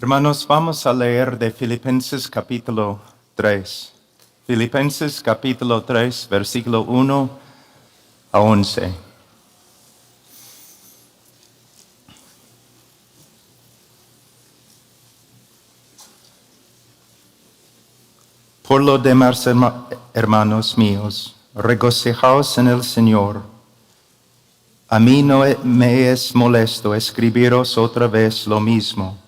Hermanos, vamos a leer de Filipenses capítulo 3. Filipenses capítulo 3, versículo 1 a 11. Por lo demás, hermanos míos, regocijaos en el Señor. A mí no me es molesto escribiros otra vez lo mismo,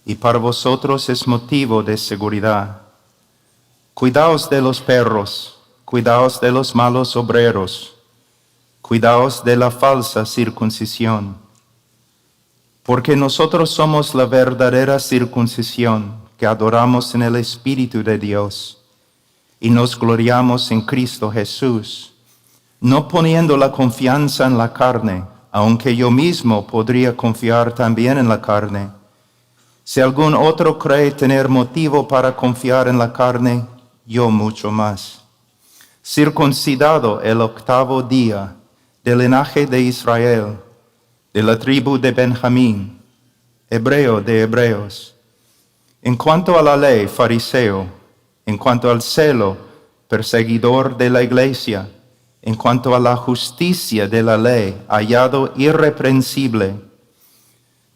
y para vosotros es motivo de seguridad. Cuidaos de los perros, cuidaos de los malos obreros, cuidaos de la falsa circuncisión, porque nosotros somos la verdadera circuncisión que adoramos en el Espíritu de Dios y nos gloriamos en Cristo Jesús, no poniendo la confianza en la carne, aunque yo mismo podría confiar también en la carne. Si algún otro cree tener motivo para confiar en la carne, yo mucho más. Circuncidado el 8º día, del linaje de Israel, de la tribu de Benjamín, hebreo de hebreos. En cuanto a la ley, fariseo. En cuanto al celo, perseguidor de la iglesia. En cuanto a la justicia de la ley, hallado irreprensible.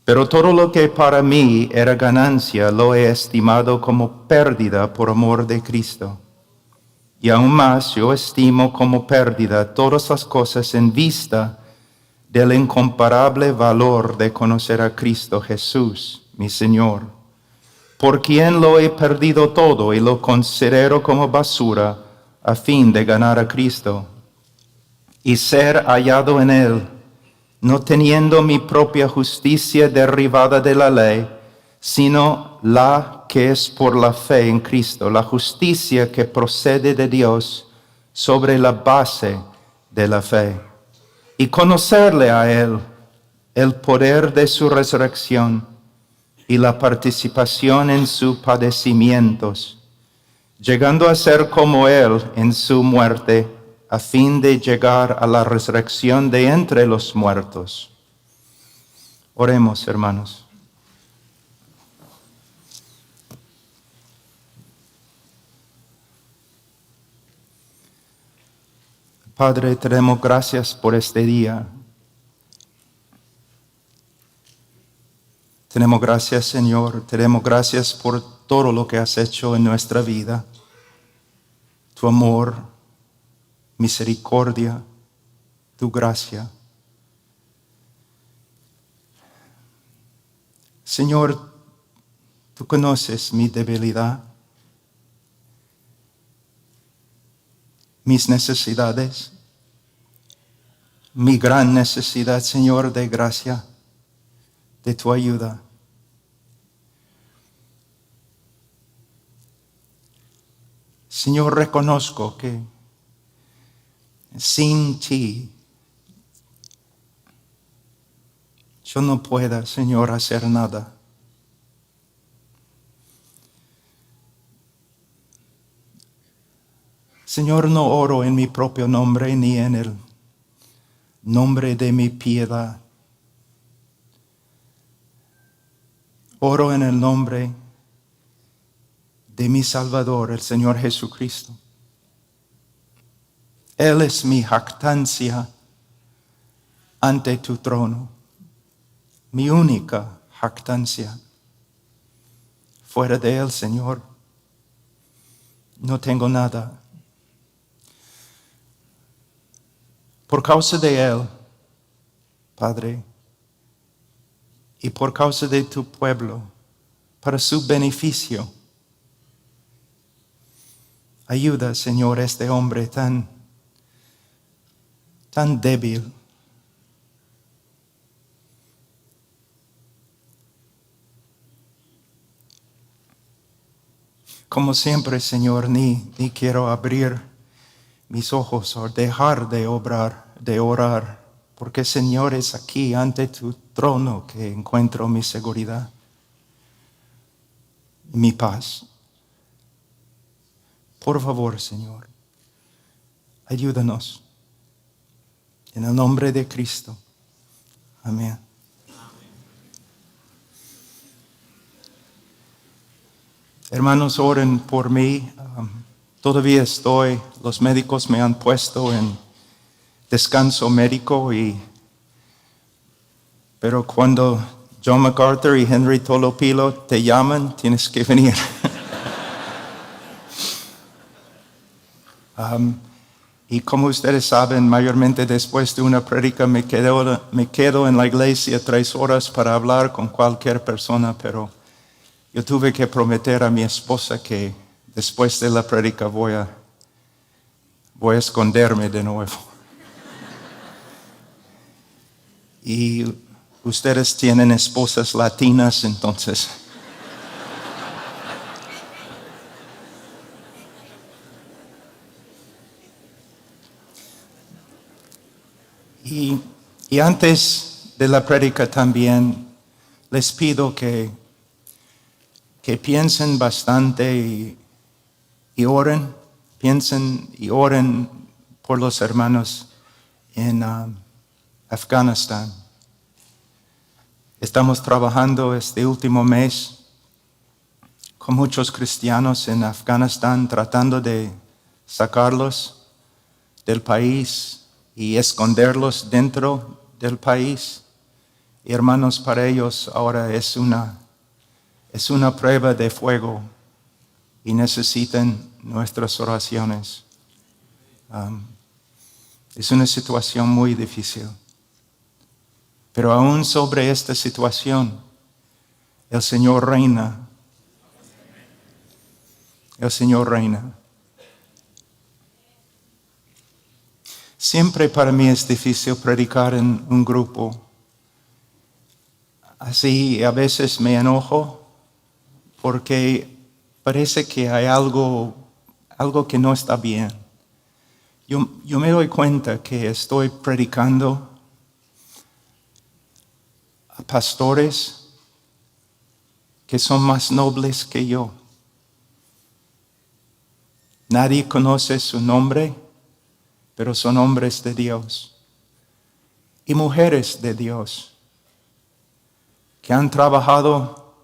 Pero todo lo que para mí era ganancia, lo he estimado como pérdida por amor de Cristo. Y aún más yo estimo como pérdida todas las cosas en vista del incomparable valor de conocer a Cristo Jesús, mi Señor, por quien lo he perdido todo y lo considero como basura a fin de ganar a Cristo y ser hallado en Él, no teniendo mi propia justicia derivada de la ley, sino la que es por la fe en Cristo, la justicia que procede de Dios sobre la base de la fe. Y conocerle a Él, el poder de su resurrección y la participación en sus padecimientos, llegando a ser como Él en su muerte, a fin de llegar a la resurrección de entre los muertos. Oremos, hermanos. Padre, te damos gracias por este día. Te damos gracias, Señor. Te damos gracias por todo lo que has hecho en nuestra vida. Tu amor, misericordia, tu gracia. Señor, tú conoces mi debilidad, mis necesidades, mi gran necesidad, Señor, de gracia, de tu ayuda. Señor, reconozco que sin ti yo no puedo, Señor, hacer nada. Señor, no oro en mi propio nombre ni en el nombre de mi piedad. Oro en el nombre de mi Salvador, el Señor Jesucristo. Él es mi jactancia ante tu trono, mi única jactancia. Fuera de Él, Señor, no tengo nada. Por causa de Él, Padre, y por causa de tu pueblo, para su beneficio, ayuda, Señor, a este hombre tan débil. Como siempre, Señor, ni quiero abrir mis ojos o dejar de orar, porque, Señor, es aquí ante tu trono que encuentro mi seguridad y mi paz. Por favor, Señor, ayúdanos. En el nombre de Cristo. Amén. Hermanos, oren por mí. Todavía los médicos me han puesto en descanso médico, pero cuando John MacArthur y Henry Tolopilo te llaman, tienes que venir. Y como ustedes saben, mayormente después de una prédica me quedo en la iglesia 3 horas para hablar con cualquier persona, pero yo tuve que prometer a mi esposa que después de la prédica voy a esconderme de nuevo. Y ustedes tienen esposas latinas, entonces. Y antes de la prédica también les pido que piensen bastante y oren, piensen y oren por los hermanos en Afganistán. Estamos trabajando este último mes con muchos cristianos en Afganistán, tratando de sacarlos del país y esconderlos dentro del país. Y hermanos, para ellos ahora es una prueba de fuego y necesitan nuestras oraciones. Es una situación muy difícil. Pero aún sobre esta situación, el Señor reina. El Señor reina. Siempre para mí es difícil predicar en un grupo. Así a veces me enojo porque parece que hay algo que no está bien. Yo me doy cuenta que estoy predicando a pastores que son más nobles que yo. Nadie conoce su nombre, pero son hombres de Dios y mujeres de Dios que han trabajado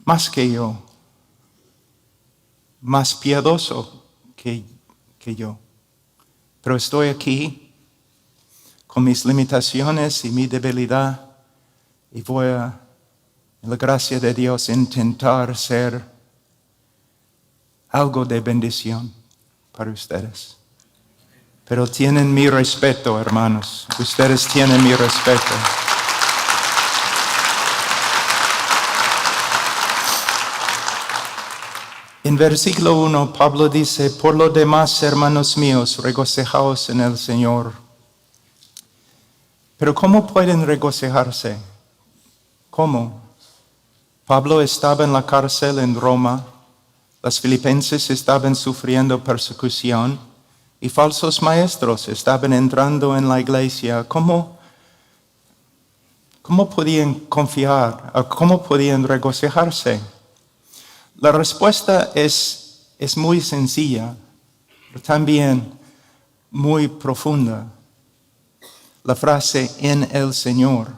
más que yo, más piadoso que yo. Pero estoy aquí con mis limitaciones y mi debilidad y voy a, en la gracia de Dios, intentar ser algo de bendición para ustedes. Pero tienen mi respeto, hermanos. Ustedes tienen mi respeto. En versículo 1, Pablo dice: por lo demás, hermanos míos, regocijaos en el Señor. Pero ¿cómo pueden regocijarse? ¿Cómo? Pablo estaba en la cárcel en Roma. Los filipenses estaban sufriendo persecución y falsos maestros estaban entrando en la iglesia. ¿Cómo podían confiar? ¿Cómo podían regocijarse? La respuesta es muy sencilla, pero también muy profunda. La frase "en el Señor".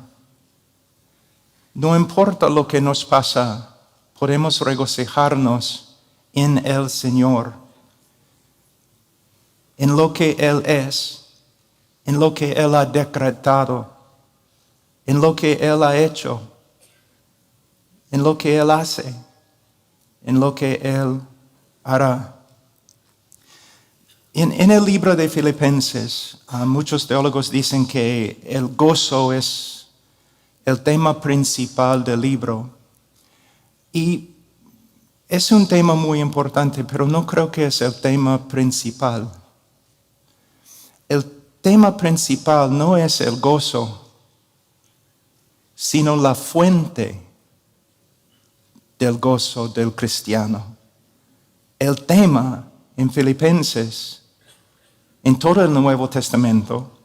No importa lo que nos pasa, podemos regocijarnos en el Señor, en lo que Él es, en lo que Él ha decretado, en lo que Él ha hecho, en lo que Él hace, en lo que Él hará. En el libro de Filipenses, muchos teólogos dicen que el gozo es el tema principal del libro. Y es un tema muy importante, pero no creo que es el tema principal. El tema principal no es el gozo, sino la fuente del gozo del cristiano. El tema en Filipenses, en todo el Nuevo Testamento,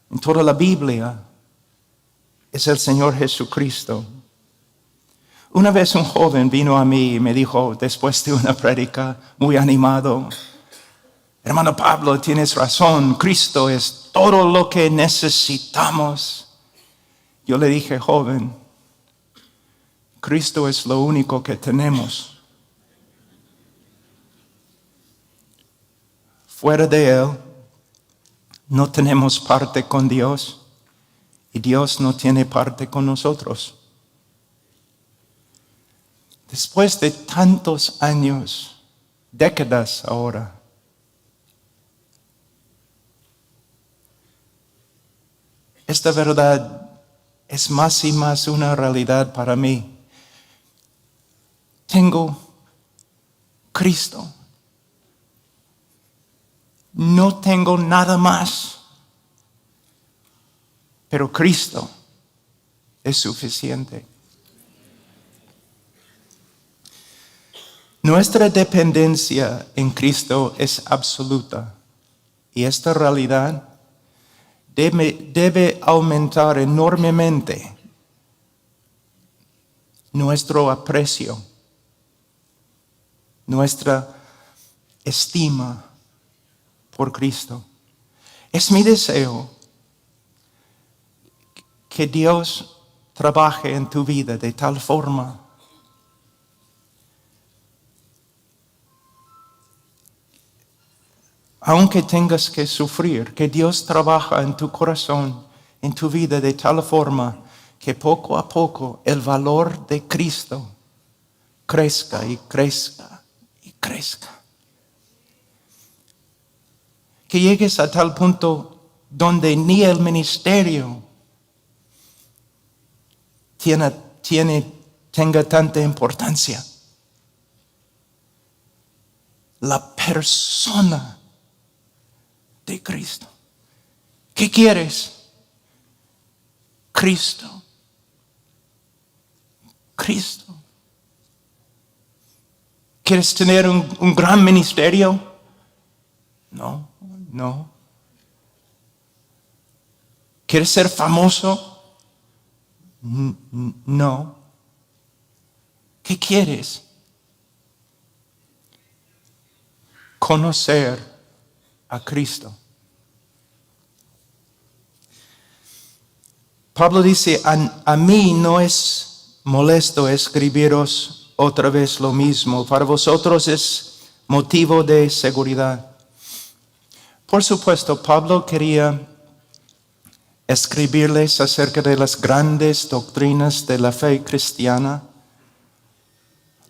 en toda la Biblia, es el Señor Jesucristo. Una vez un joven vino a mí y me dijo, después de una prédica muy animado: hermano Pablo, tienes razón, Cristo es todo lo que necesitamos. Yo le dije: joven, Cristo es lo único que tenemos. Fuera de Él, no tenemos parte con Dios y Dios no tiene parte con nosotros. Después de tantos años, décadas ahora, esta verdad es más y más una realidad para mí. Tengo Cristo. No tengo nada más. Pero Cristo es suficiente. Nuestra dependencia en Cristo es absoluta. Y esta realidad debe aumentar enormemente nuestro aprecio, nuestra estima por Cristo. Es mi deseo que Dios trabaje en tu vida de tal forma aunque tengas que sufrir, que Dios trabaja en tu corazón, en tu vida de tal forma que poco a poco el valor de Cristo crezca y crezca y crezca. Que llegues a tal punto donde ni el ministerio tenga tanta importancia. La persona de Cristo. ¿Qué quieres? Cristo. Cristo. ¿Quieres tener un gran ministerio? No. ¿Quieres ser famoso? No. ¿Qué quieres? Conocer a Cristo. Pablo dice, a mí no es molesto escribiros otra vez lo mismo. Para vosotros es motivo de seguridad. Por supuesto, Pablo quería escribirles acerca de las grandes doctrinas de la fe cristiana,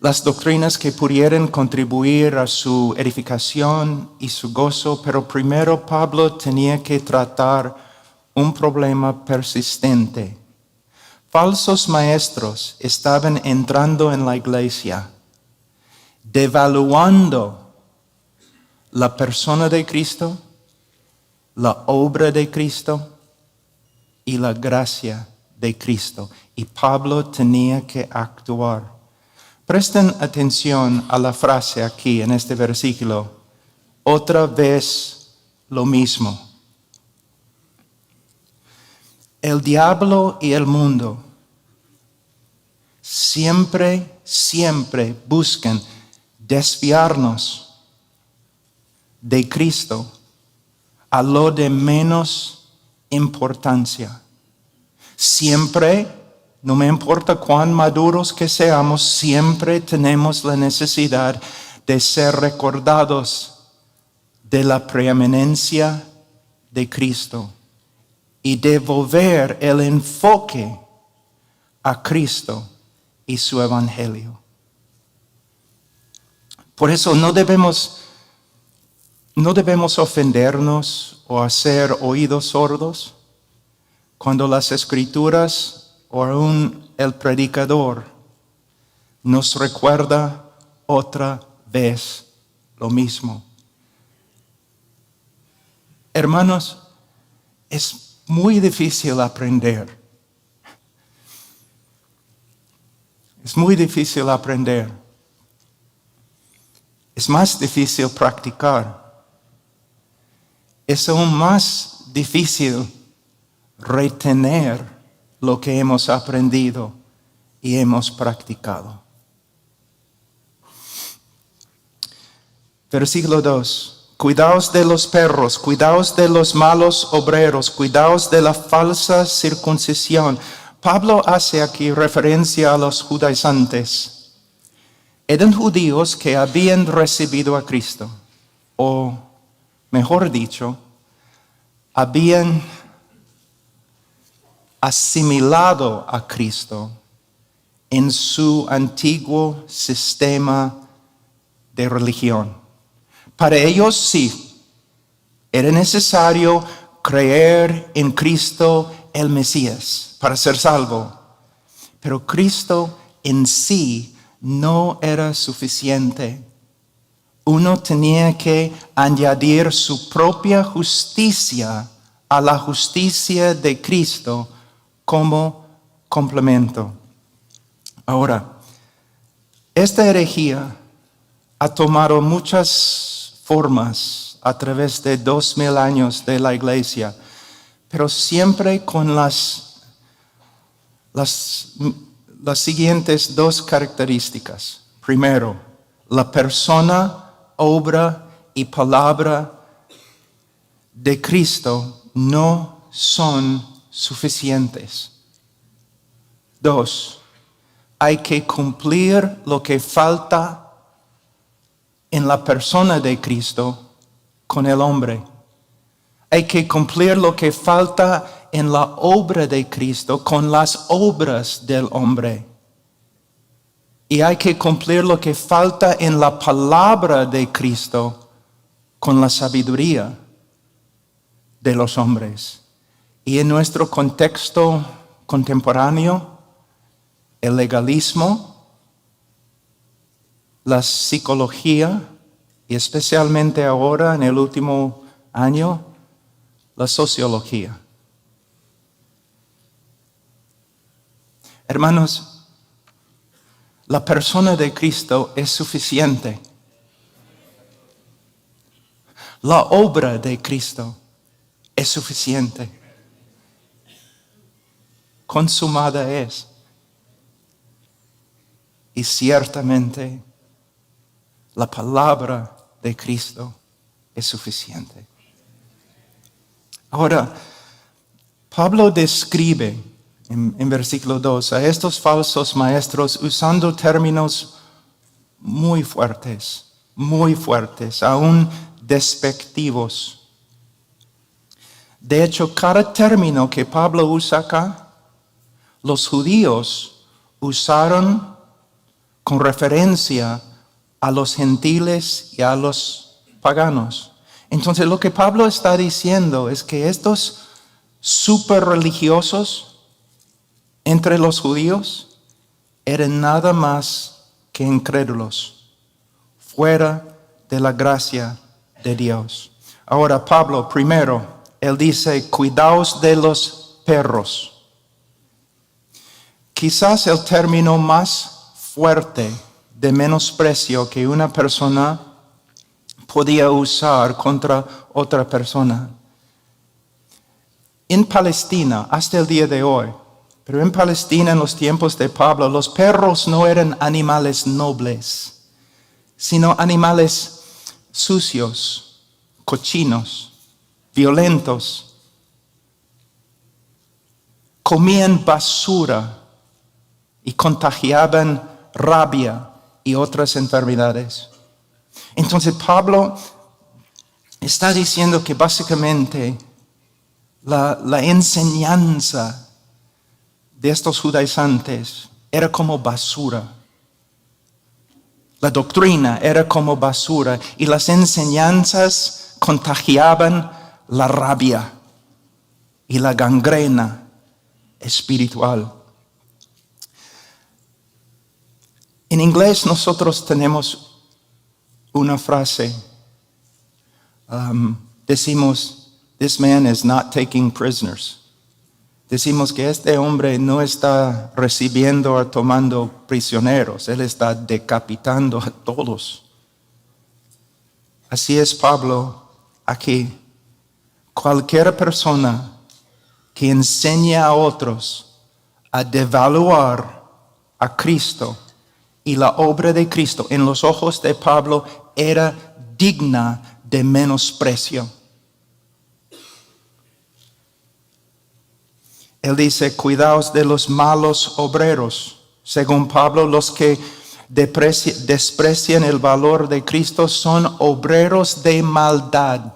las doctrinas que pudieran contribuir a su edificación y su gozo, pero primero Pablo tenía que tratar un problema persistente. Falsos maestros estaban entrando en la iglesia, devaluando la persona de Cristo, la obra de Cristo y la gracia de Cristo. Y Pablo tenía que actuar. Presten atención a la frase aquí en este versículo. Otra vez lo mismo. El diablo y el mundo siempre buscan desviarnos de Cristo a lo de menos importancia. Siempre, no me importa cuán maduros que seamos, siempre tenemos la necesidad de ser recordados de la preeminencia de Cristo y devolver el enfoque a Cristo y su evangelio. Por eso no debemos ofendernos o hacer oídos sordos cuando las Escrituras o aún el predicador nos recuerda otra vez lo mismo. Hermanos, es muy difícil aprender. Es muy difícil aprender. Es más difícil practicar. Es aún más difícil retener lo que hemos aprendido y hemos practicado. Versículo 2. Cuidaos de los perros, cuidaos de los malos obreros, cuidaos de la falsa circuncisión, Pablo hace aquí referencia a los judaizantes. Eran judíos que habían recibido a Cristo, o mejor dicho, habían asimilado a Cristo en su antiguo sistema de religión. Para ellos sí, era necesario creer en Cristo el Mesías para ser salvo. Pero Cristo en sí no era suficiente. Uno tenía que añadir su propia justicia a la justicia de Cristo como complemento. Ahora, esta herejía ha tomado muchas formas a través de 2000 años de la iglesia, pero siempre con las siguientes dos características. Primero, la persona, obra y palabra de Cristo no son suficientes. Dos, hay que cumplir lo que falta en la persona de Cristo con el hombre. Hay que cumplir lo que falta en la obra de Cristo con las obras del hombre. Y hay que cumplir lo que falta en la palabra de Cristo con la sabiduría de los hombres. Y en nuestro contexto contemporáneo, el legalismo, la psicología y especialmente ahora en el último año, la sociología. Hermanos, la persona de Cristo es suficiente. La obra de Cristo es suficiente. Consumada es. Y ciertamente la palabra de Cristo es suficiente. Ahora, Pablo describe en versículo 2 a estos falsos maestros usando términos muy fuertes, aún despectivos. De hecho, cada término que Pablo usa acá, los judíos usaron con referencia a los gentiles y a los paganos. Entonces lo que Pablo está diciendo es que estos super religiosos entre los judíos eran nada más que incrédulos, fuera de la gracia de Dios. Ahora Pablo, primero, él dice, cuidaos de los perros. Quizás el término más fuerte de menosprecio que una persona podía usar contra otra persona. En Palestina, hasta el día de hoy, pero en Palestina en los tiempos de Pablo, los perros no eran animales nobles, sino animales sucios, cochinos, violentos. Comían basura y contagiaban rabia y otras enfermedades. Entonces Pablo está diciendo que básicamente la enseñanza de estos judaizantes era como basura. La doctrina era como basura y las enseñanzas contagiaban la rabia y la gangrena espiritual. En inglés nosotros tenemos una frase, decimos, this man is not taking prisoners. Decimos que este hombre no está recibiendo o tomando prisioneros, él está decapitando a todos. Así es Pablo aquí. Cualquier persona que enseña a otros a devaluar a Cristo y la obra de Cristo en los ojos de Pablo era digna de menosprecio. Él dice, cuidaos de los malos obreros. Según Pablo, los que desprecian el valor de Cristo son obreros de maldad,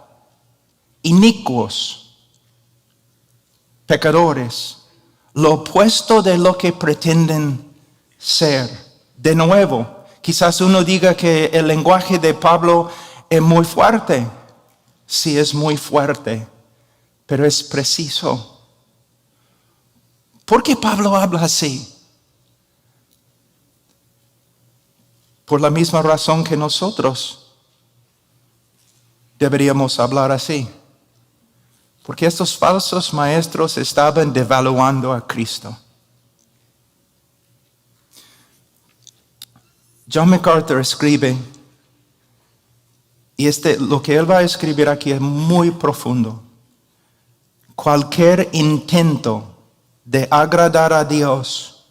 inicuos, pecadores, lo opuesto de lo que pretenden ser. De nuevo, quizás uno diga que el lenguaje de Pablo es muy fuerte. Sí, es muy fuerte, pero es preciso. ¿Por qué Pablo habla así? Por la misma razón que nosotros deberíamos hablar así. Porque estos falsos maestros estaban devaluando a Cristo. John MacArthur escribe, y lo que él va a escribir aquí es muy profundo. Cualquier intento de agradar a Dios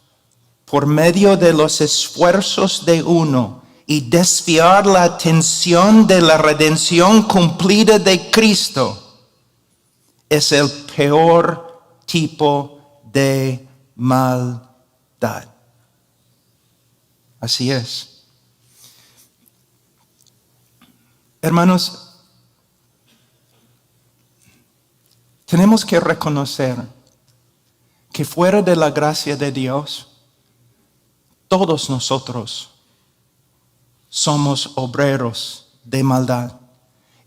por medio de los esfuerzos de uno y desviar la atención de la redención cumplida de Cristo es el peor tipo de maldad. Así es. Hermanos, tenemos que reconocer que fuera de la gracia de Dios, todos nosotros somos obreros de maldad.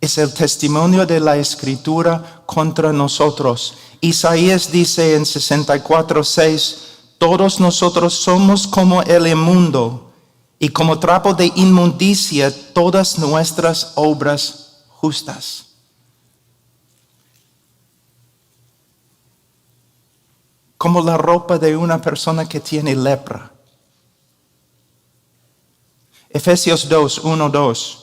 Es el testimonio de la Escritura contra nosotros. Isaías dice en 64:6, todos nosotros somos como el inmundo, y como trapo de inmundicia todas nuestras obras justas. Como la ropa de una persona que tiene lepra. Efesios 2:1-2.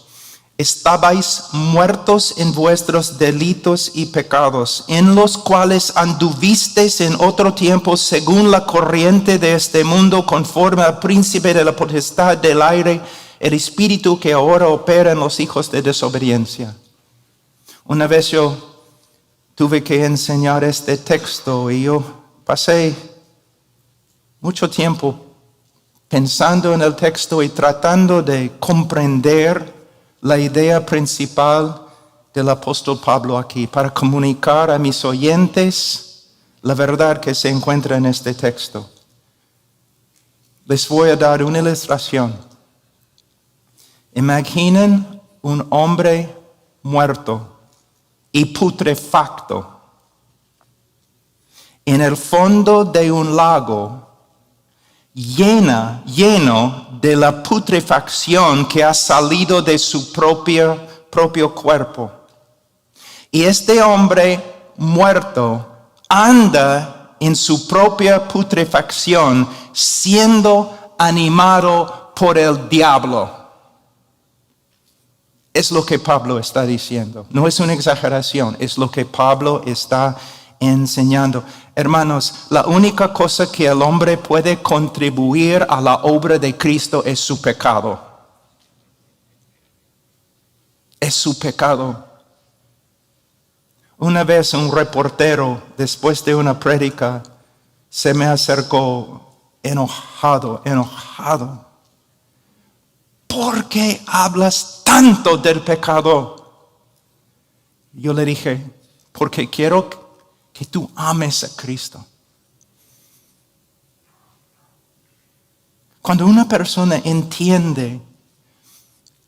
Estabais muertos en vuestros delitos y pecados, en los cuales anduvisteis en otro tiempo según la corriente de este mundo, conforme al príncipe de la potestad del aire, el espíritu que ahora opera en los hijos de desobediencia. Una vez yo tuve que enseñar este texto y yo pasé mucho tiempo pensando en el texto y tratando de comprender la idea principal del apóstol Pablo aquí, para comunicar a mis oyentes la verdad que se encuentra en este texto. Les voy a dar una ilustración. Imaginen un hombre muerto y putrefacto en el fondo de un lago lleno de la putrefacción que ha salido de su propio cuerpo. Y este hombre muerto anda en su propia putrefacción, siendo animado por el diablo. Es lo que Pablo está diciendo. No es una exageración, es lo que Pablo está enseñando. Hermanos, la única cosa que el hombre puede contribuir a la obra de Cristo es su pecado. Es su pecado. Una vez un reportero, después de una prédica, se me acercó enojado. ¿Por qué hablas tanto del pecado? Yo le dije, porque quiero que tú ames a Cristo. Cuando una persona entiende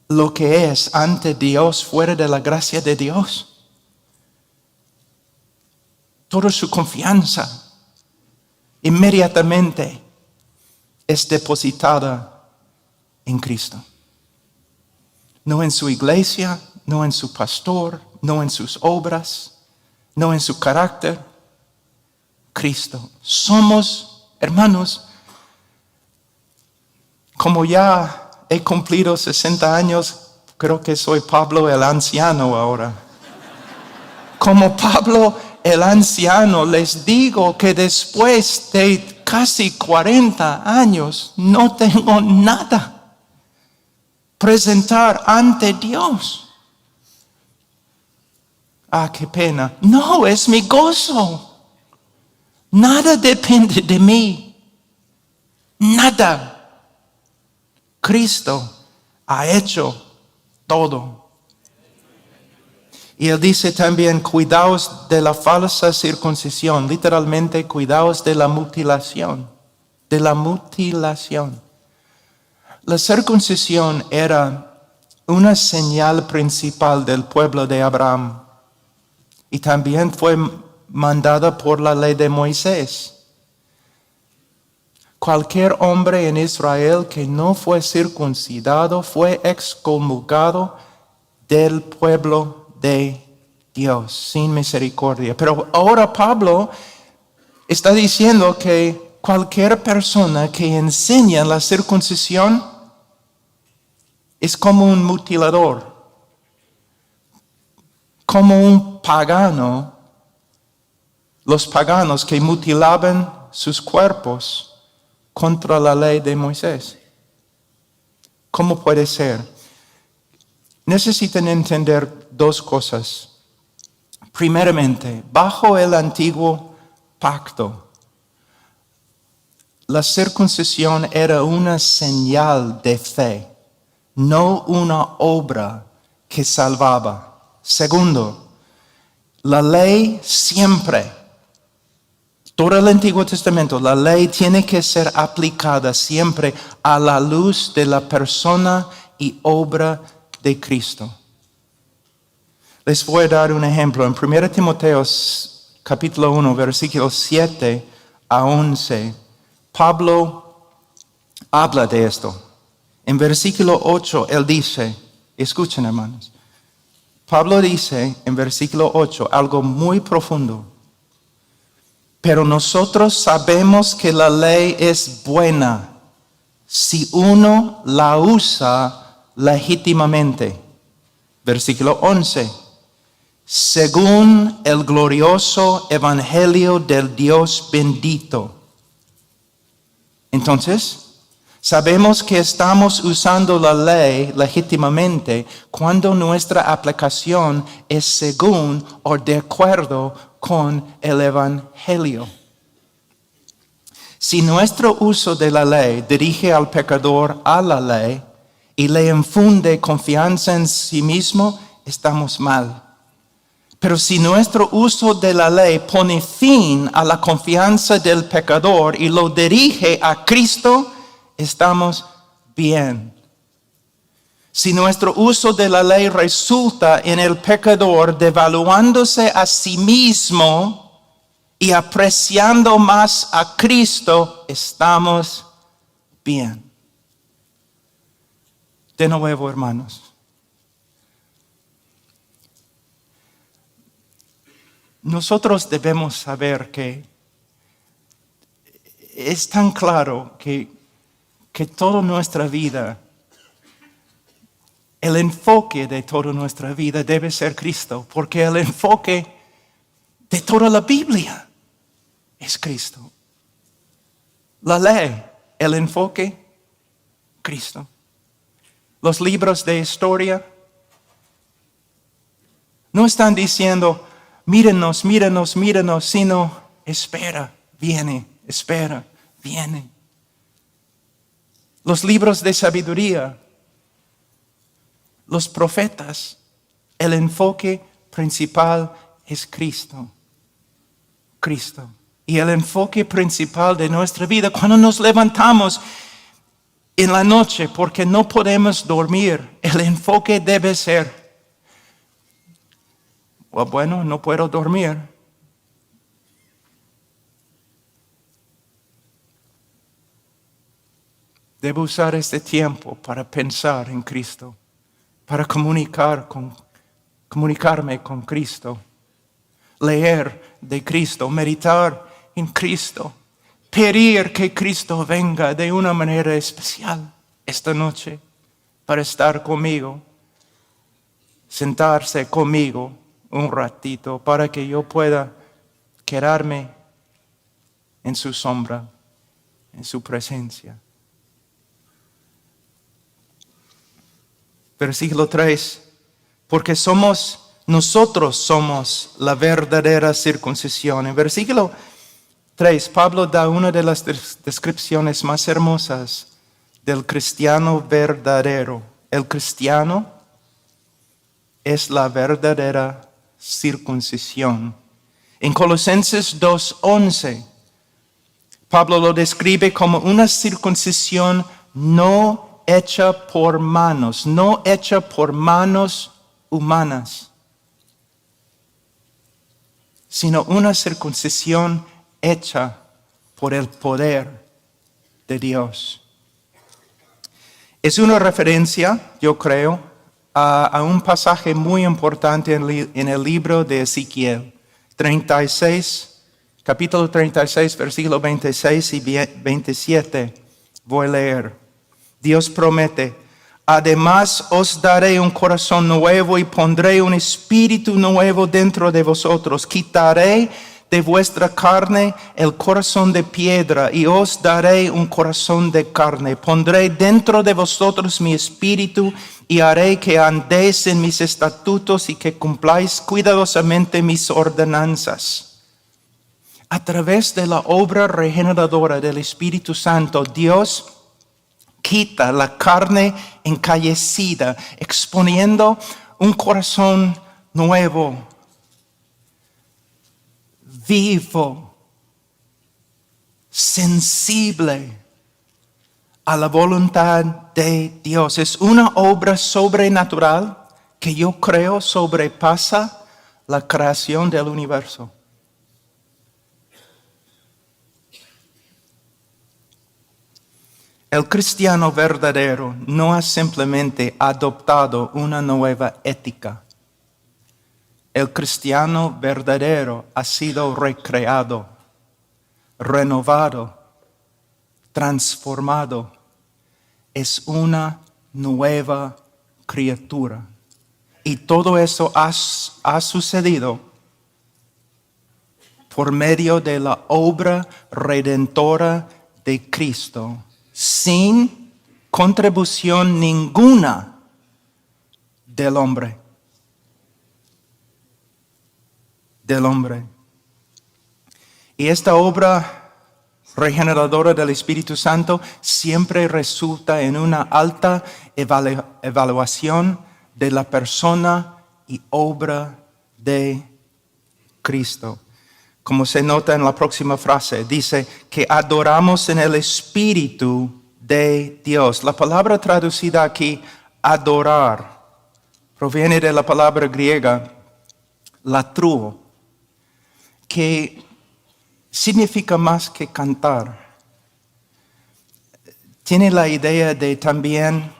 lo que es ante Dios fuera de la gracia de Dios, toda su confianza inmediatamente es depositada en Cristo. No en su iglesia, no en su pastor, no en sus obras, no en su carácter. Cristo. Somos, hermanos, como ya he cumplido 60 años, creo que soy Pablo el anciano ahora. Como Pablo el anciano, les digo que después de casi 40 años no tengo nada presentar ante Dios. Ah, qué pena. No, es mi gozo. Nada depende de mí. Nada. Cristo ha hecho todo. Y él dice también, cuidaos de la falsa circuncisión. Literalmente, cuidaos de la mutilación. De la mutilación. La circuncisión era una señal principal del pueblo de Abraham. Y también fue mandada por la ley de Moisés. Cualquier hombre en Israel que no fue circuncidado fue excomulgado del pueblo de Dios, sin misericordia. Pero ahora Pablo está diciendo que cualquier persona que enseña la circuncisión es como un mutilador, como un pagano. Los paganos que mutilaban sus cuerpos contra la ley de Moisés. ¿Cómo puede ser? Necesitan entender dos cosas. Primeramente, bajo el antiguo pacto, la circuncisión era una señal de fe, no una obra que salvaba. Segundo, la ley siempre, todo el Antiguo Testamento, la ley tiene que ser aplicada siempre a la luz de la persona y obra de Cristo. Les voy a dar un ejemplo. En 1 Timoteo capítulo 1, versículos 7 a 11, Pablo habla de esto. En versículo 8, él dice, escuchen hermanos, Pablo dice en versículo 8 algo muy profundo. Pero nosotros sabemos que la ley es buena si uno la usa legítimamente. Versículo 11. Según el glorioso evangelio del Dios bendito. Entonces, sabemos que estamos usando la ley legítimamente cuando nuestra aplicación es según o de acuerdo con el evangelio. Si nuestro uso de la ley dirige al pecador a la ley y le infunde confianza en sí mismo, estamos mal. Pero si nuestro uso de la ley pone fin a la confianza del pecador y lo dirige a Cristo, estamos bien. Si nuestro uso de la ley resulta en el pecador devaluándose a sí mismo y apreciando más a Cristo, estamos bien. De nuevo, hermanos. Nosotros debemos saber que es tan claro que toda nuestra vida, el enfoque de toda nuestra vida debe ser Cristo, porque el enfoque de toda la Biblia es Cristo. La ley, el enfoque, Cristo. Los libros de historia no están diciendo, mírenos, mírenos, mírenos, sino espera, viene, espera, viene. Los libros de sabiduría, los profetas, el enfoque principal es Cristo. Cristo. Y el enfoque principal de nuestra vida, cuando nos levantamos en la noche porque no podemos dormir, el enfoque debe ser, bueno, no puedo dormir. Debo usar este tiempo para pensar en Cristo, para comunicarme con Cristo, leer de Cristo, meditar en Cristo, pedir que Cristo venga de una manera especial esta noche para estar conmigo, sentarse conmigo un ratito para que yo pueda quedarme en su sombra, en su presencia. Versículo 3, porque nosotros somos la verdadera circuncisión. En versículo 3. Pablo da una de las descripciones más hermosas del cristiano verdadero. El cristiano es la verdadera circuncisión. En Colosenses 2:11, Pablo lo describe como una circuncisión no hecha por manos humanas, sino una circuncisión hecha por el poder de Dios. Es una referencia, yo creo, a un pasaje muy importante en el libro de Ezequiel 36, capítulo 36, versículos 26 y 27. Voy a leer. Dios promete: además os daré un corazón nuevo y pondré un espíritu nuevo dentro de vosotros. Quitaré de vuestra carne el corazón de piedra y os daré un corazón de carne. Pondré dentro de vosotros mi espíritu y haré que andéis en mis estatutos y que cumpláis cuidadosamente mis ordenanzas. A través de la obra regeneradora del Espíritu Santo, Dios quita la carne encallecida, exponiendo un corazón nuevo, vivo, sensible a la voluntad de Dios. Es una obra sobrenatural que yo creo sobrepasa la creación del universo. El cristiano verdadero no ha simplemente adoptado una nueva ética. El cristiano verdadero ha sido recreado, renovado, transformado. Es una nueva criatura. Y todo eso ha sucedido por medio de la obra redentora de Cristo, sin contribución ninguna del hombre. Y esta obra regeneradora del Espíritu Santo siempre resulta en una alta evaluación de la persona y obra de Cristo. Como se nota en la próxima frase, dice que adoramos en el Espíritu de Dios. La palabra traducida aquí, adorar, proviene de la palabra griega latruo, que significa más que cantar. Tiene la idea de también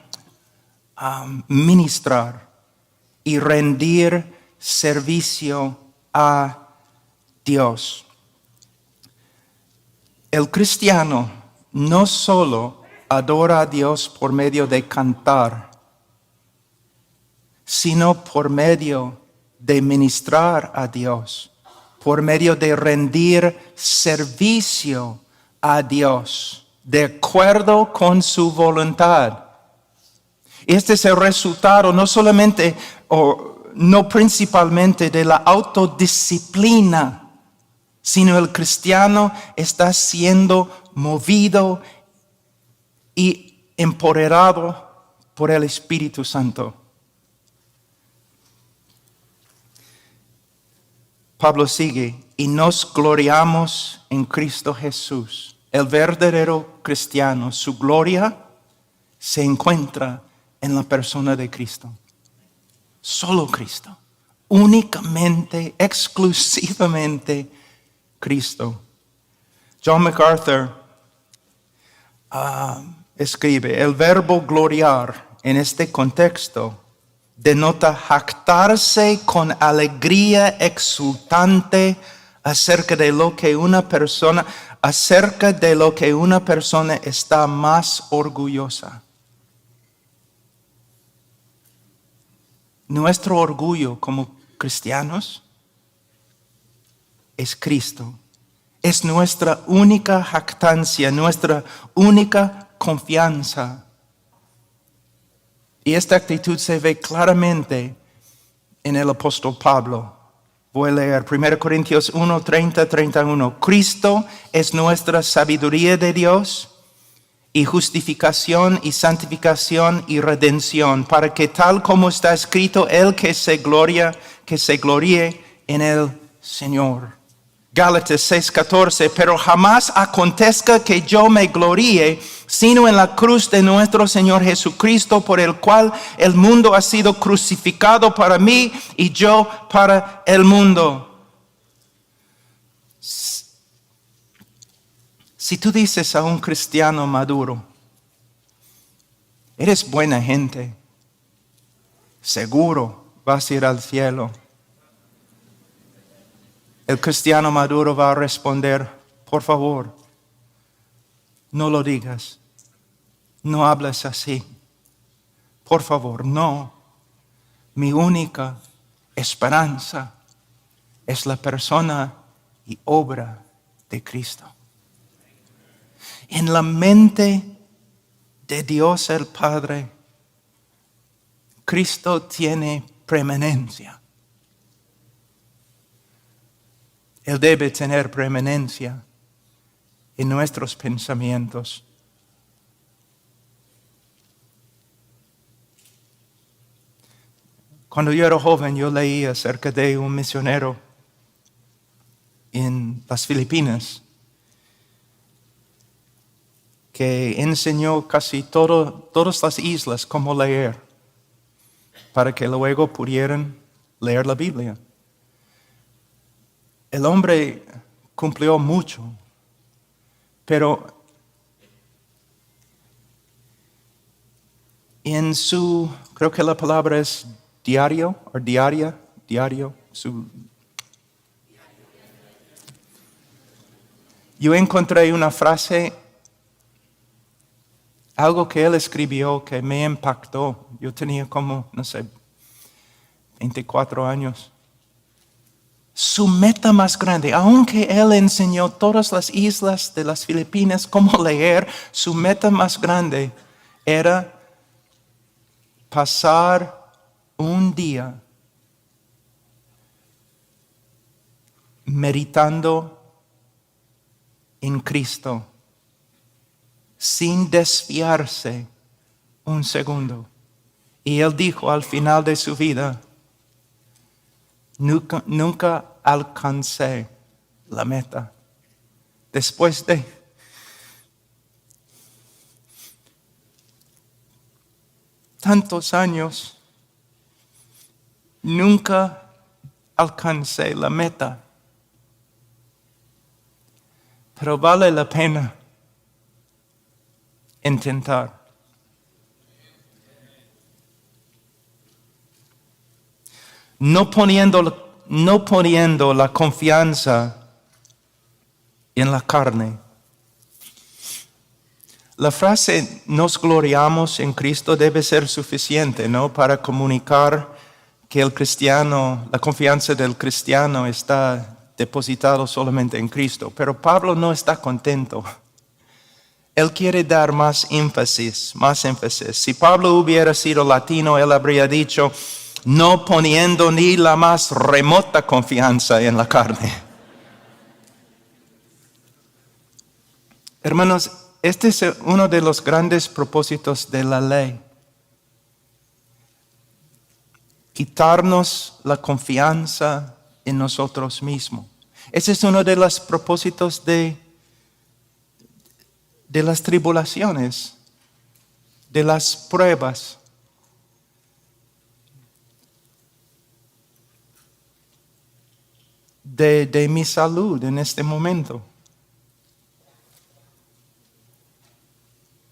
ministrar y rendir servicio a Dios. El cristiano no solo adora a Dios por medio de cantar, sino por medio de ministrar a Dios, por medio de rendir servicio a Dios, de acuerdo con su voluntad. Este es el resultado no solamente o no principalmente de la autodisciplina, sino el cristiano está siendo movido y empoderado por el Espíritu Santo. Pablo sigue, y nos gloriamos en Cristo Jesús. El verdadero cristiano, su gloria se encuentra en la persona de Cristo. Solo Cristo. Únicamente, exclusivamente Cristo. John MacArthur escribe, el verbo gloriar en este contexto denota jactarse con alegría exultante acerca de lo que una persona está más orgullosa. Nuestro orgullo como cristianos es Cristo. Es nuestra única jactancia, nuestra única confianza. Y esta actitud se ve claramente en el apóstol Pablo. Voy a leer 1 Corintios 1, 30, 31. Cristo es nuestra sabiduría de Dios y justificación y santificación y redención, para que tal como está escrito, el que se gloríe en el Señor. Gálatas 6:14, pero jamás acontezca que yo me gloríe, sino en la cruz de nuestro Señor Jesucristo, por el cual el mundo ha sido crucificado para mí y yo para el mundo. Si tú dices a un cristiano maduro, eres buena gente, seguro vas a ir al cielo, el cristiano maduro va a responder, por favor, no lo digas, no hables así, por favor, no. Mi única esperanza es la persona y obra de Cristo. En la mente de Dios el Padre, Cristo tiene preeminencia. Él debe tener preeminencia en nuestros pensamientos. Cuando yo era joven, yo leí acerca de un misionero en las Filipinas que enseñó casi todas las islas cómo leer para que luego pudieran leer la Biblia. El hombre cumplió mucho, pero en su, creo que la palabra es diario, yo encontré una frase, algo que él escribió que me impactó. Yo tenía como, 24 años. Su meta más grande, aunque él enseñó todas las islas de las Filipinas cómo leer, su meta más grande era pasar un día meditando en Cristo sin desviarse un segundo. Y él dijo al final de su vida, nunca alcancé la meta. Después de tantos años, nunca alcancé la meta. Pero vale la pena intentar. No poniendo la confianza en la carne. La frase nos gloriamos en Cristo debe ser suficiente, ¿no? Para comunicar que el cristiano, la confianza del cristiano está depositado solamente en Cristo. Pero Pablo no está contento. Él quiere dar más énfasis. Si Pablo hubiera sido latino, él habría dicho, no poniendo ni la más remota confianza en la carne. Hermanos, este es uno de los grandes propósitos de la ley. Quitarnos la confianza en nosotros mismos. Ese es uno de los propósitos de las tribulaciones, de las pruebas. De mi salud en este momento.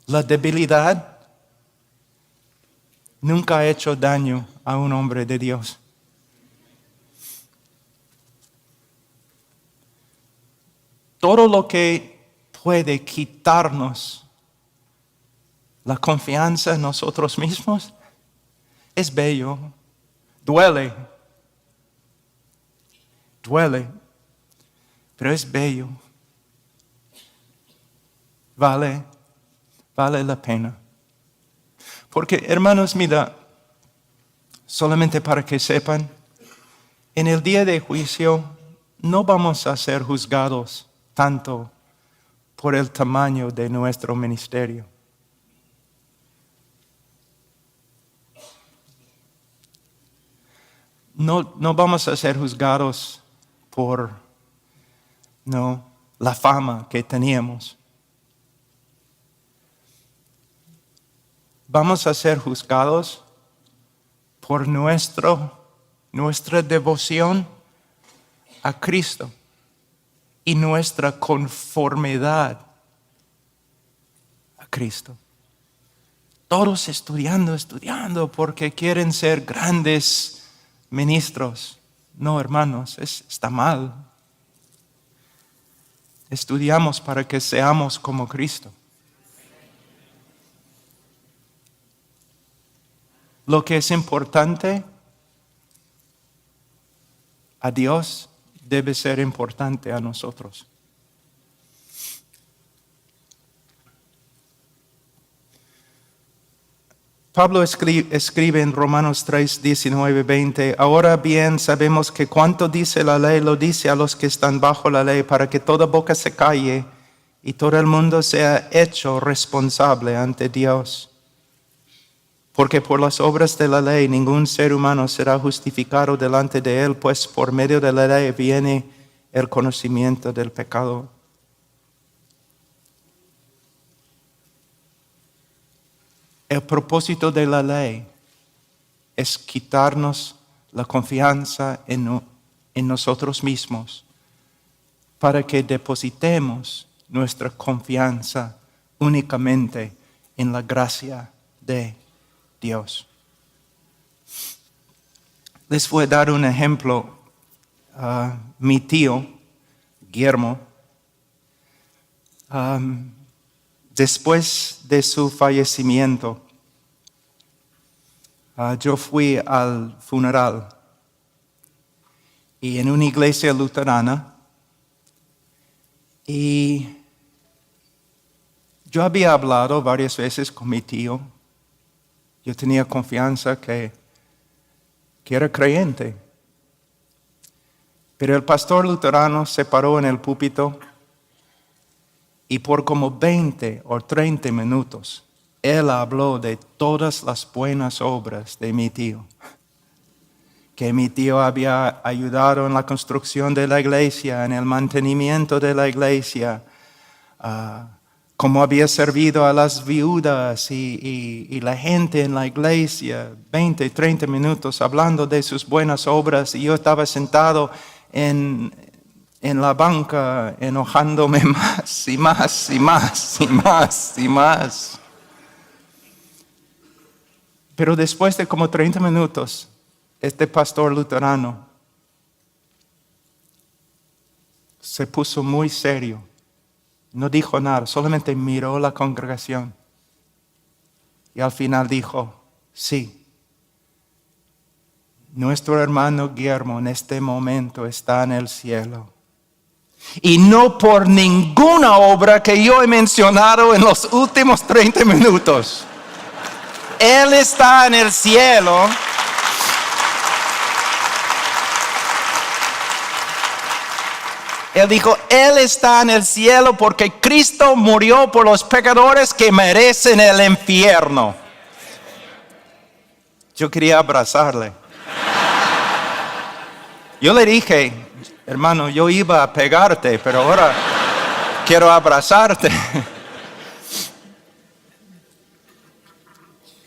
La debilidad nunca ha hecho daño a un hombre de Dios. Todo lo que puede quitarnos la confianza en nosotros mismos es bello, duele, pero es bello. Vale la pena. Porque, hermanos, mira, solamente para que sepan, En el día de juicio no vamos a ser juzgados tanto por el tamaño de nuestro ministerio. No vamos a ser juzgados por la fama que teníamos. Vamos a ser juzgados por nuestra devoción a Cristo y nuestra conformidad a Cristo. Todos estudiando porque quieren ser grandes ministros. No, hermanos, está mal. Estudiamos para que seamos como Cristo. Lo que es importante a Dios debe ser importante a nosotros. Pablo escribe en Romanos 3, 19, 20, ahora bien sabemos que cuanto dice la ley lo dice a los que están bajo la ley para que toda boca se calle y todo el mundo sea hecho responsable ante Dios. Porque por las obras de la ley ningún ser humano será justificado delante de él, pues por medio de la ley viene el conocimiento del pecado. El propósito de la ley es quitarnos la confianza en nosotros mismos para que depositemos nuestra confianza únicamente en la gracia de Dios. Les voy a dar un ejemplo. Mi tío, Guillermo, después de su fallecimiento, yo fui al funeral y en una iglesia luterana, y yo había hablado varias veces con mi tío. Yo tenía confianza que era creyente. Pero el pastor luterano se paró en el púlpito y por como 20 o 30 minutos él habló de todas las buenas obras de mi tío. Que mi tío había ayudado en la construcción de la iglesia, en el mantenimiento de la iglesia, cómo había servido a las viudas y la gente en la iglesia, 20, 30 minutos hablando de sus buenas obras, y yo estaba sentado en la banca enojándome más y más y más y más y más. Pero después de como 30 minutos, este pastor luterano se puso muy serio. No dijo nada, solamente miró la congregación. Y al final dijo, sí, nuestro hermano Guillermo en este momento está en el cielo. Y no por ninguna obra que yo he mencionado en los últimos 30 minutos. Él está en el cielo. Él dijo, Él está en el cielo porque Cristo murió por los pecadores que merecen el infierno. Yo quería abrazarle. Yo le dije, hermano, yo iba a pegarte, pero ahora quiero abrazarte.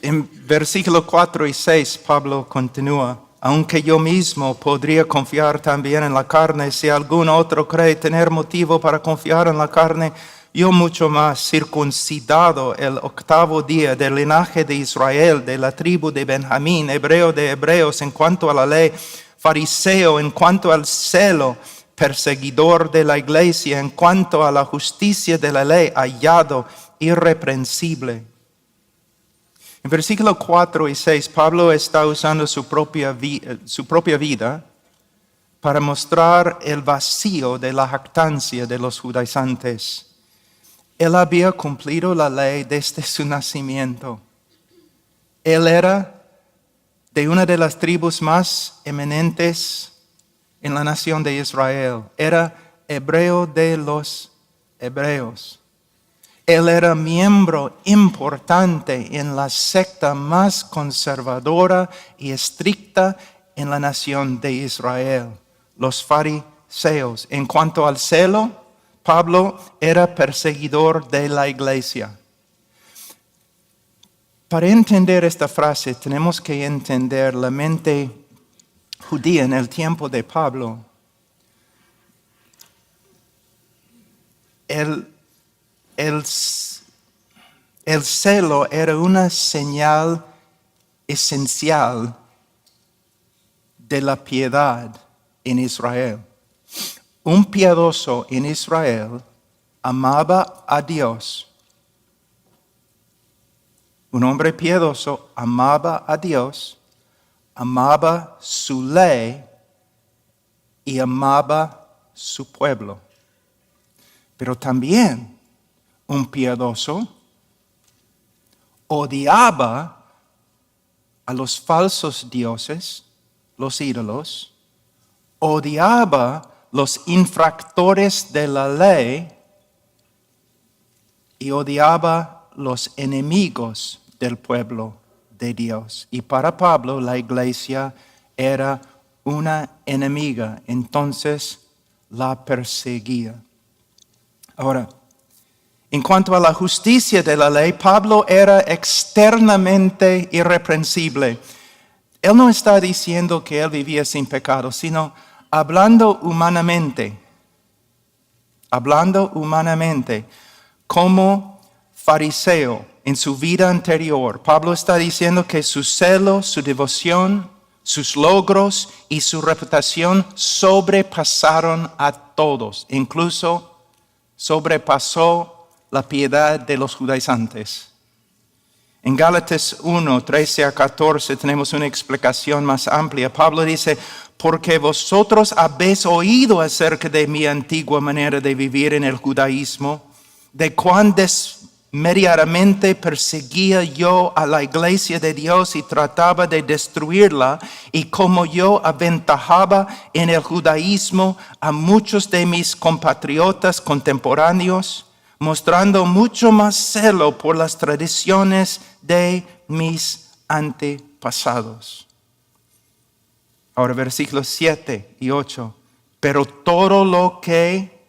En versículos 4 y 6, Pablo continúa. Aunque yo mismo podría confiar también en la carne, si algún otro cree tener motivo para confiar en la carne, yo mucho más, circuncidado el 8º día del linaje de Israel, de la tribu de Benjamín, hebreo de hebreos en cuanto a la ley, fariseo en cuanto al celo, perseguidor de la iglesia en cuanto a la justicia de la ley, hallado irreprensible. En versículos 4 y 6, Pablo está usando su propia vida para mostrar el vacío de la jactancia de los judaizantes. Él había cumplido la ley desde su nacimiento. Él era de una de las tribus más eminentes en la nación de Israel. Era hebreo de los hebreos. Él era miembro importante en la secta más conservadora y estricta en la nación de Israel, los fariseos. En cuanto al celo, Pablo era perseguidor de la iglesia. Para entender esta frase, tenemos que entender la mente judía en el tiempo de Pablo. El celo era una señal esencial de la piedad en Israel. Un piadoso en Israel amaba a Dios. Un hombre piadoso amaba a Dios, amaba su ley y amaba su pueblo. Pero también un piadoso odiaba a los falsos dioses, los ídolos, odiaba los infractores de la ley y odiaba los enemigos del pueblo de Dios. Y para Pablo la iglesia era una enemiga, entonces la perseguía. Ahora, en cuanto a la justicia de la ley, Pablo era externamente irreprensible. Él no está diciendo que él vivía sin pecado, sino hablando humanamente, como fariseo en su vida anterior. Pablo está diciendo que su celo, su devoción, sus logros y su reputación sobrepasaron a todos, incluso sobrepasó la piedad de los judaizantes. En Gálatas 1, 13 a 14 tenemos una explicación más amplia. Pablo dice, porque vosotros habéis oído acerca de mi antigua manera de vivir en el judaísmo, de cuán desmediadamente perseguía yo a la iglesia de Dios y trataba de destruirla, y como yo aventajaba en el judaísmo a muchos de mis compatriotas contemporáneos, mostrando mucho más celo por las tradiciones de mis antepasados. Ahora versículos 7 y 8. Pero todo lo que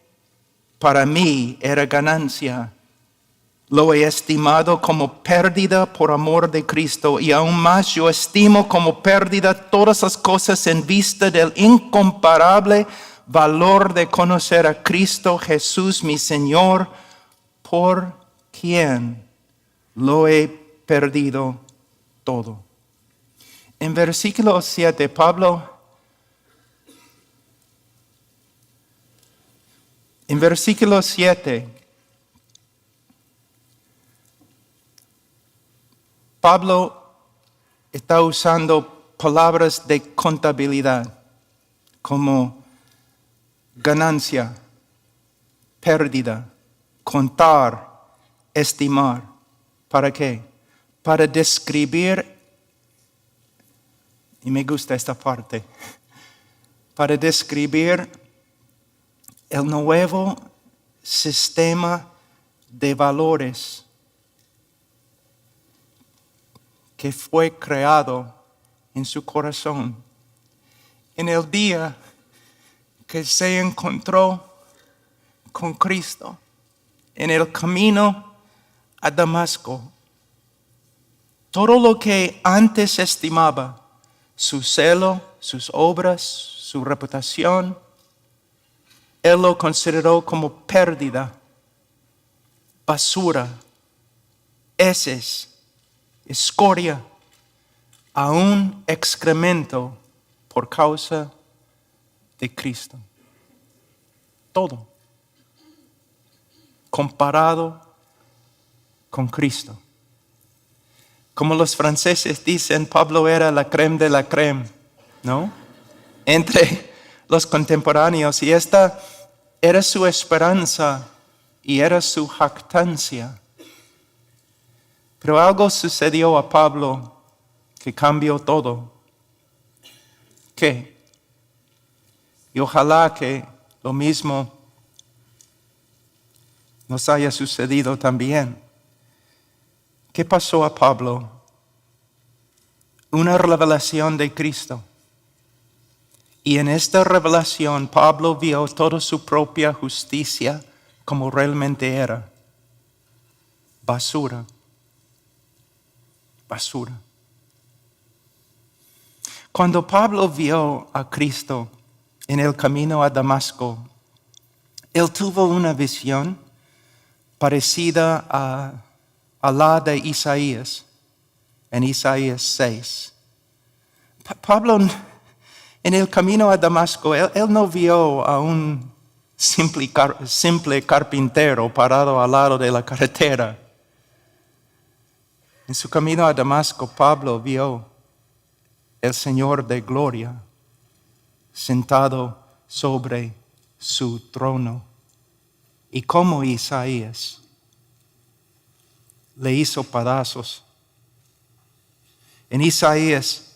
para mí era ganancia, lo he estimado como pérdida por amor de Cristo, y aún más yo estimo como pérdida todas las cosas en vista del incomparable valor de conocer a Cristo Jesús mi Señor, por quien lo he perdido todo. En versículo 7, Pablo está usando palabras de contabilidad como ganancia, pérdida, contar, estimar. ¿Para qué? Para describir, y me gusta esta parte, para describir el nuevo sistema de valores que fue creado en su corazón en el día que se encontró con Cristo en el camino a Damasco. Todo lo que antes estimaba, su celo, sus obras, su reputación, él lo consideró como pérdida, basura, heces, escoria, aún excremento por causa de Cristo. Todo comparado con Cristo. Como los franceses dicen, Pablo era la crème de la crème, ¿no? Entre los contemporáneos, y esta era su esperanza y era su jactancia. Pero algo sucedió a Pablo que cambió todo. ¿Qué? Y ojalá que lo mismo nos haya sucedido también. ¿Qué pasó a Pablo? Una revelación de Cristo. Y en esta revelación Pablo vio toda su propia justicia como realmente era. Basura. Basura. Cuando Pablo vio a Cristo en el camino a Damasco, él tuvo una visión parecida a la de Isaías, en Isaías 6. Pablo, en el camino a Damasco, él no vio a un simple carpintero parado al lado de la carretera. En su camino a Damasco, Pablo vio el Señor de gloria sentado sobre su trono. Y como Isaías le hizo pedazos. En Isaías,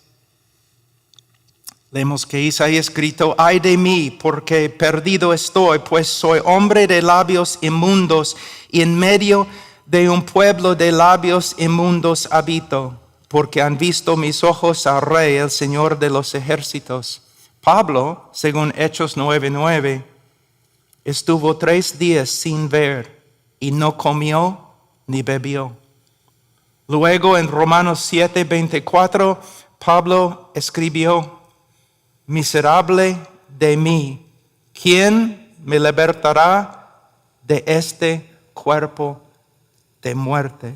leemos que Isaías gritó: ay de mí, porque perdido estoy, pues soy hombre de labios inmundos, y en medio de un pueblo de labios inmundos habito, porque han visto mis ojos al Rey, el Señor de los ejércitos. Pablo, según Hechos 9:9, estuvo 3 días sin ver y no comió ni bebió. Luego en Romanos 7:24, Pablo escribió: miserable de mí, ¿quién me libertará de este cuerpo de muerte?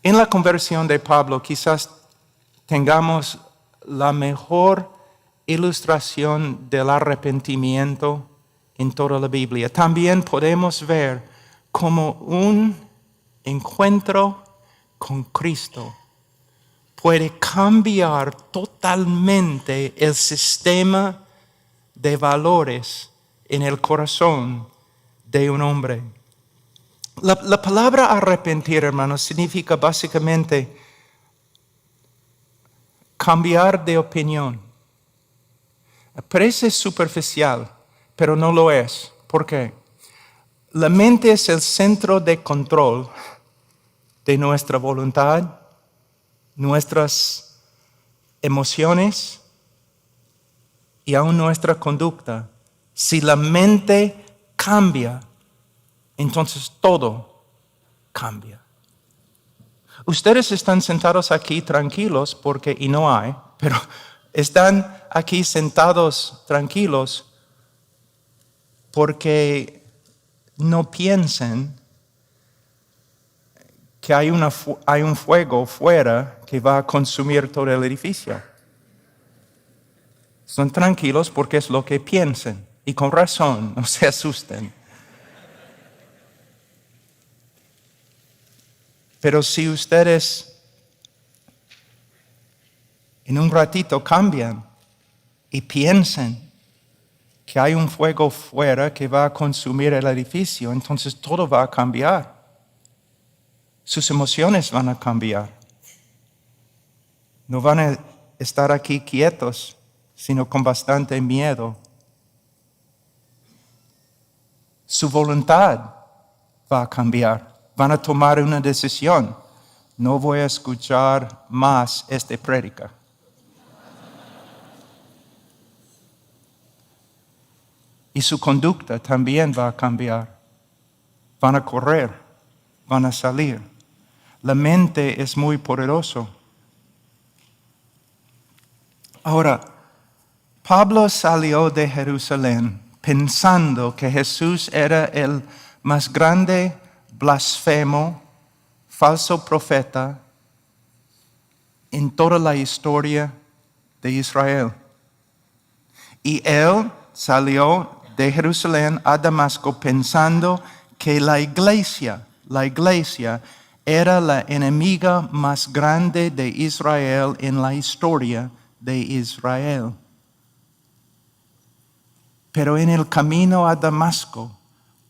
En la conversión de Pablo quizás tengamos la mejor ilustración del arrepentimiento en toda la Biblia. También podemos ver como un encuentro con Cristo puede cambiar totalmente el sistema de valores en el corazón de un hombre. La palabra arrepentir, hermanos, significa básicamente cambiar de opinión. Parece superficial, pero no lo es. ¿Por qué? La mente es el centro de control de nuestra voluntad, nuestras emociones y aún nuestra conducta. Si la mente cambia, entonces todo cambia. Ustedes están sentados aquí tranquilos y no hay, pero están aquí sentados tranquilos porque no piensen que hay un fuego fuera que va a consumir todo el edificio. Son tranquilos porque es lo que piensan. Y con razón, no se asusten. Pero si ustedes en un ratito cambian y piensan que hay un fuego fuera que va a consumir el edificio, entonces todo va a cambiar. Sus emociones van a cambiar. No van a estar aquí quietos, sino con bastante miedo. Su voluntad va a cambiar. Van a tomar una decisión. No voy a escuchar más esta prédica. Y su conducta también va a cambiar. Van a correr, van a salir. La mente es muy poderosa. Ahora, Pablo salió de Jerusalén pensando que Jesús era el más grande blasfemo, falso profeta en toda la historia de Israel. Y él salió de Jerusalén a Damasco pensando que la iglesia era la enemiga más grande de Israel en la historia de Israel. Pero en el camino a Damasco,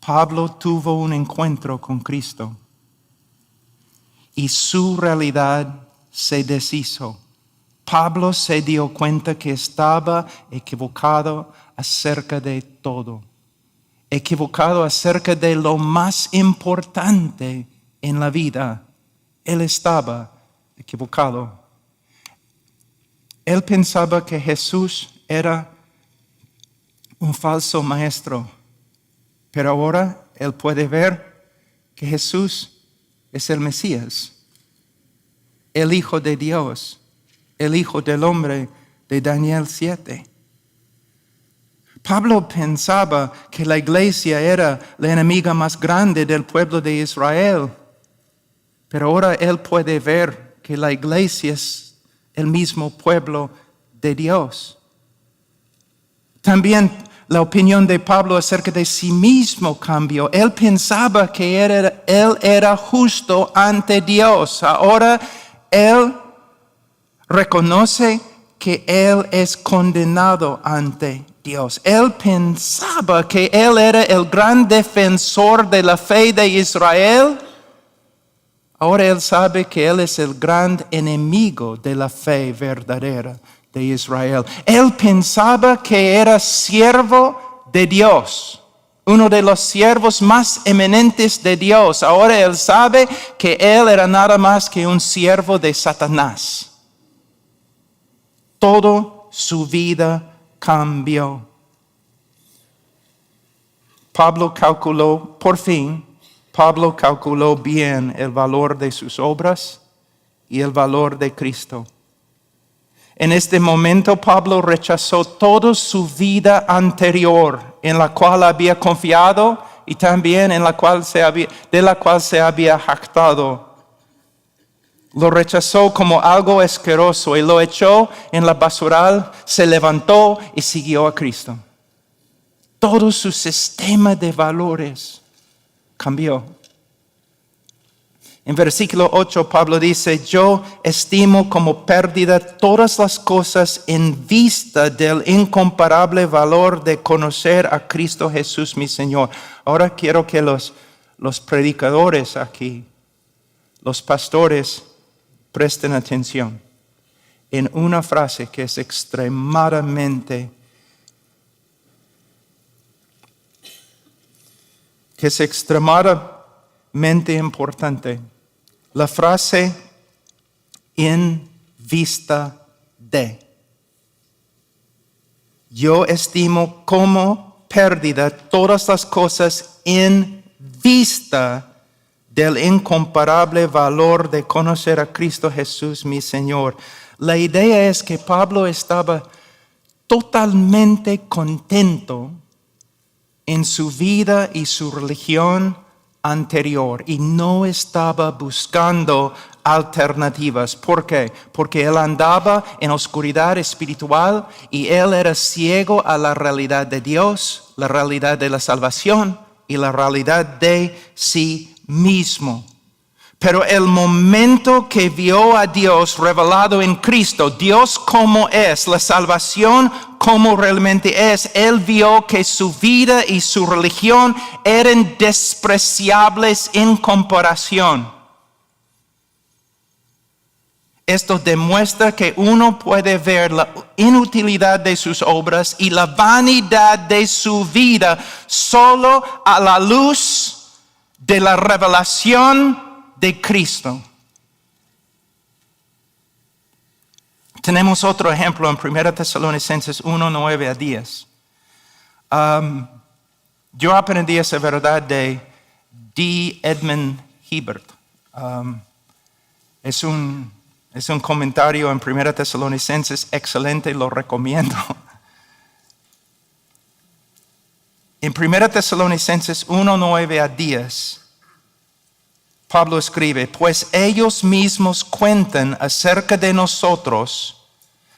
Pablo tuvo un encuentro con Cristo y su realidad se deshizo. Pablo se dio cuenta que estaba equivocado, acerca de todo, equivocado acerca de lo más importante en la vida. Él estaba equivocado. Él pensaba que Jesús era un falso maestro, pero ahora él puede ver que Jesús es el Mesías, el Hijo de Dios, el Hijo del Hombre de Daniel 7. Pablo pensaba que la iglesia era la enemiga más grande del pueblo de Israel, pero ahora él puede ver que la iglesia es el mismo pueblo de Dios. También la opinión de Pablo acerca de sí mismo cambió. Él pensaba que él era justo ante Dios. Ahora él reconoce que él es condenado ante Dios. Él pensaba que él era el gran defensor de la fe de Israel. Ahora él sabe que él es el gran enemigo de la fe verdadera de Israel. Él pensaba que era siervo de Dios, uno de los siervos más eminentes de Dios. Ahora él sabe que él era nada más que un siervo de Satanás. Toda su vida cambió. Pablo calculó bien el valor de sus obras y el valor de Cristo. En este momento Pablo rechazó toda su vida anterior en la cual había confiado y también de la cual se había jactado. Lo rechazó como algo asqueroso y lo echó en la basural, se levantó y siguió a Cristo. Todo su sistema de valores cambió. En versículo 8 Pablo dice, yo estimo como pérdida todas las cosas en vista del incomparable valor de conocer a Cristo Jesús mi Señor. Ahora quiero que los predicadores aquí, los pastores, presten atención en una frase que es extremadamente importante. La frase en vista de. Yo estimo como pérdida todas las cosas en vista del incomparable valor de conocer a Cristo Jesús mi Señor. La idea es que Pablo estaba totalmente contento en su vida y su religión anterior y no estaba buscando alternativas. ¿Por qué? Porque él andaba en oscuridad espiritual y él era ciego a la realidad de Dios, la realidad de la salvación y la realidad de sí mismo. Pero el momento que vio a Dios revelado en Cristo, Dios como es, la salvación como realmente es, él vio que su vida y su religión eran despreciables en comparación. Esto demuestra que uno puede ver la inutilidad de sus obras y la vanidad de su vida solo a la luz de la revelación de Cristo. Tenemos otro ejemplo en 1 Tesalonicenses 1, 9 a 10. Yo aprendí esa verdad de D. Edmund Hiebert. Es un comentario en 1 Tesalonicenses excelente, lo recomiendo. En 1 Tesalonicenses 1, 9 a 10, Pablo escribe, pues ellos mismos cuentan acerca de nosotros,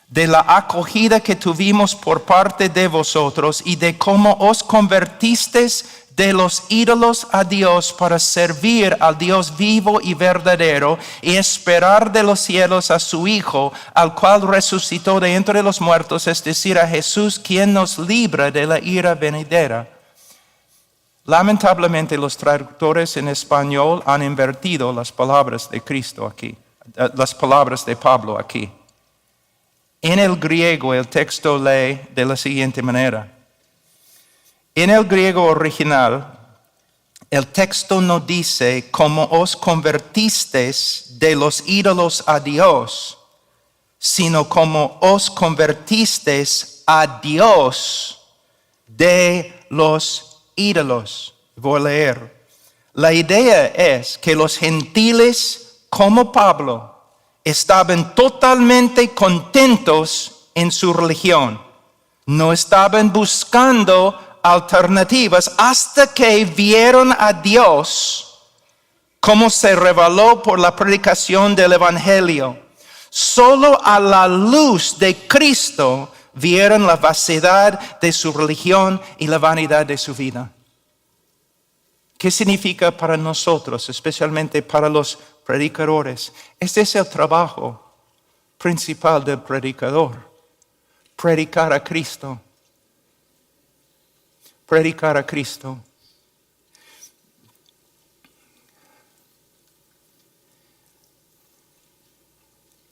de la acogida que tuvimos por parte de vosotros y de cómo os convertisteis de los ídolos a Dios para servir al Dios vivo y verdadero y esperar de los cielos a su Hijo, al cual resucitó de entre los muertos, es decir, a Jesús, quien nos libra de la ira venidera. Lamentablemente los traductores en español han invertido las palabras de Cristo aquí, las palabras de Pablo aquí. En el griego el texto lee de la siguiente manera. En el griego original, el texto no dice cómo os convertisteis de los ídolos a Dios, sino cómo os convertisteis a Dios de los ídolos. Voy a leer. La idea es que los gentiles, como Pablo, estaban totalmente contentos en su religión. No estaban buscando alternativas hasta que vieron a Dios como se reveló por la predicación del Evangelio. Solo a la luz de Cristo vieron la vaciedad de su religión y la vanidad de su vida. ¿Qué significa para nosotros, especialmente para los predicadores? Este es el trabajo principal del predicador: predicar a Cristo. Predicar a Cristo.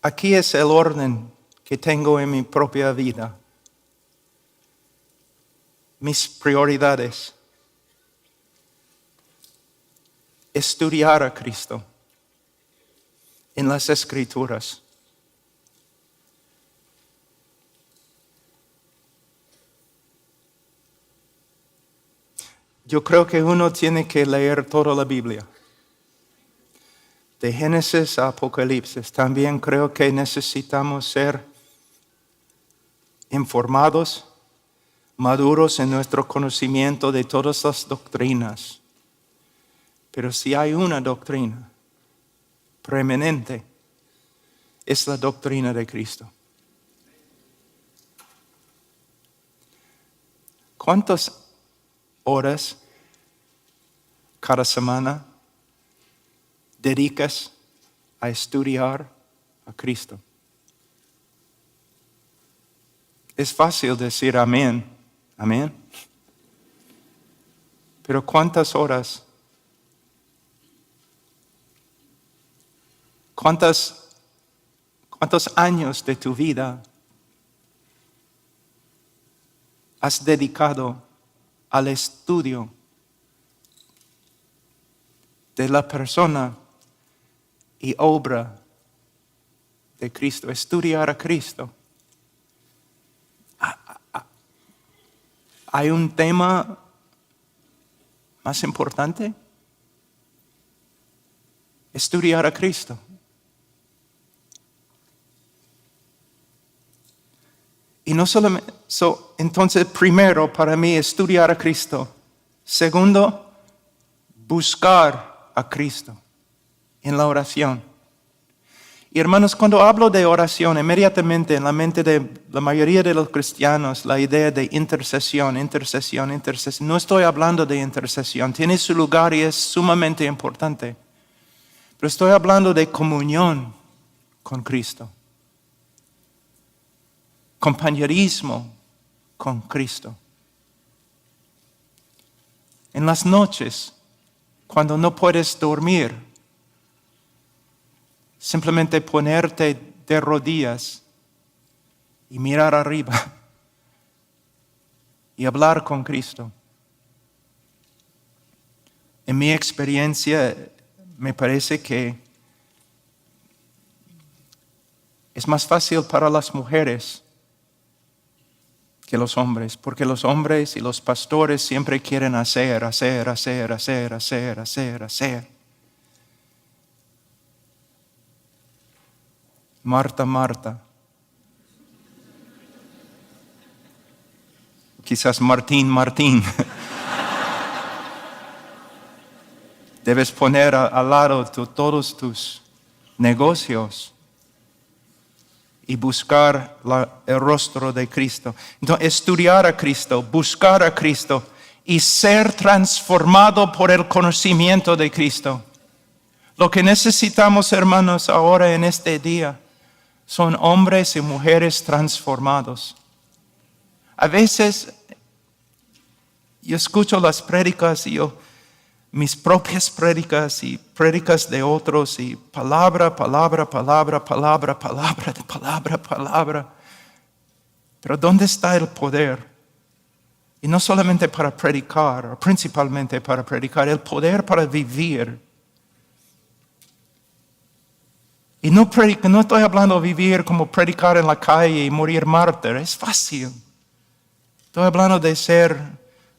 Aquí es el orden que tengo en mi propia vida. Mis prioridades. Estudiar a Cristo en las Escrituras. Yo creo que uno tiene que leer toda la Biblia. De Génesis a Apocalipsis. También creo que necesitamos ser informados, maduros en nuestro conocimiento de todas las doctrinas. Pero si hay una doctrina preeminente, es la doctrina de Cristo. ¿Cuántas horas cada semana dedicas a estudiar a Cristo? Es fácil decir amén, amén. Pero ¿cuántas horas? ¿Cuántos años de tu vida has dedicado al estudio de la persona y obra de Cristo? Estudiar a Cristo. ¿Hay un tema más importante? Estudiar a Cristo. Y no solamente, entonces primero para mí estudiar a Cristo. Segundo, buscar a Cristo en la oración. Y hermanos, cuando hablo de oración, inmediatamente en la mente de la mayoría de los cristianos, la idea de intercesión. No estoy hablando de intercesión, tiene su lugar y es sumamente importante. Pero estoy hablando de comunión con Cristo. Compañerismo con Cristo. En las noches, cuando no puedes dormir, simplemente ponerte de rodillas y mirar arriba y hablar con Cristo. En mi experiencia, me parece que es más fácil para las mujeres que los hombres, porque los hombres y los pastores siempre quieren hacer. Marta. Quizás Martín. Debes poner al lado todos tus negocios y buscar el rostro de Cristo. Entonces, estudiar a Cristo, buscar a Cristo y ser transformado por el conocimiento de Cristo. Lo que necesitamos, hermanos, ahora en este día son hombres y mujeres transformados. A veces yo escucho las prédicas y mis propias prédicas y prédicas de otros y palabra. Pero ¿dónde está el poder? Y no solamente para predicar, o principalmente para predicar, el poder para vivir. Y no estoy hablando de vivir como predicar en la calle y morir mártir, es fácil. Estoy hablando de ser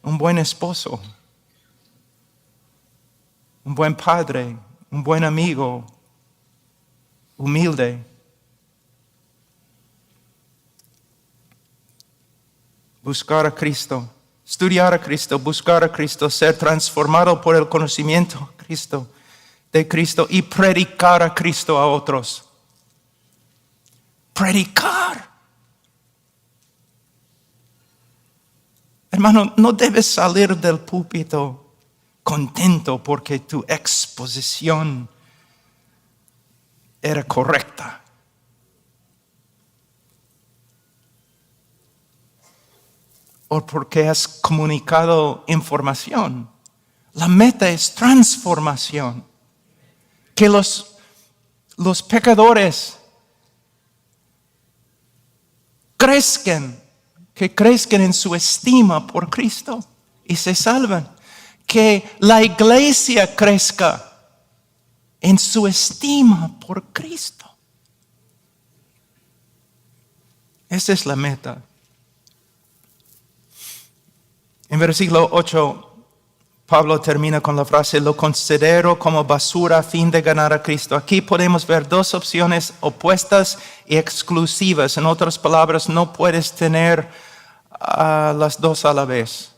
un buen esposo, un buen padre, un buen amigo, humilde. Buscar a Cristo, estudiar a Cristo, buscar a Cristo, ser transformado por el conocimiento de Cristo y predicar a Cristo a otros. Predicar. Hermano, no debes salir del púlpito contento porque tu exposición era correcta. O porque has comunicado información. La meta es transformación. Que los pecadores crezcan en su estima por Cristo y se salvan. Que la iglesia crezca en su estima por Cristo. Esa es la meta. En versículo 8, Pablo termina con la frase, lo considero como basura a fin de ganar a Cristo. Aquí podemos ver dos opciones opuestas y exclusivas. En otras palabras, no puedes tener las dos a la vez.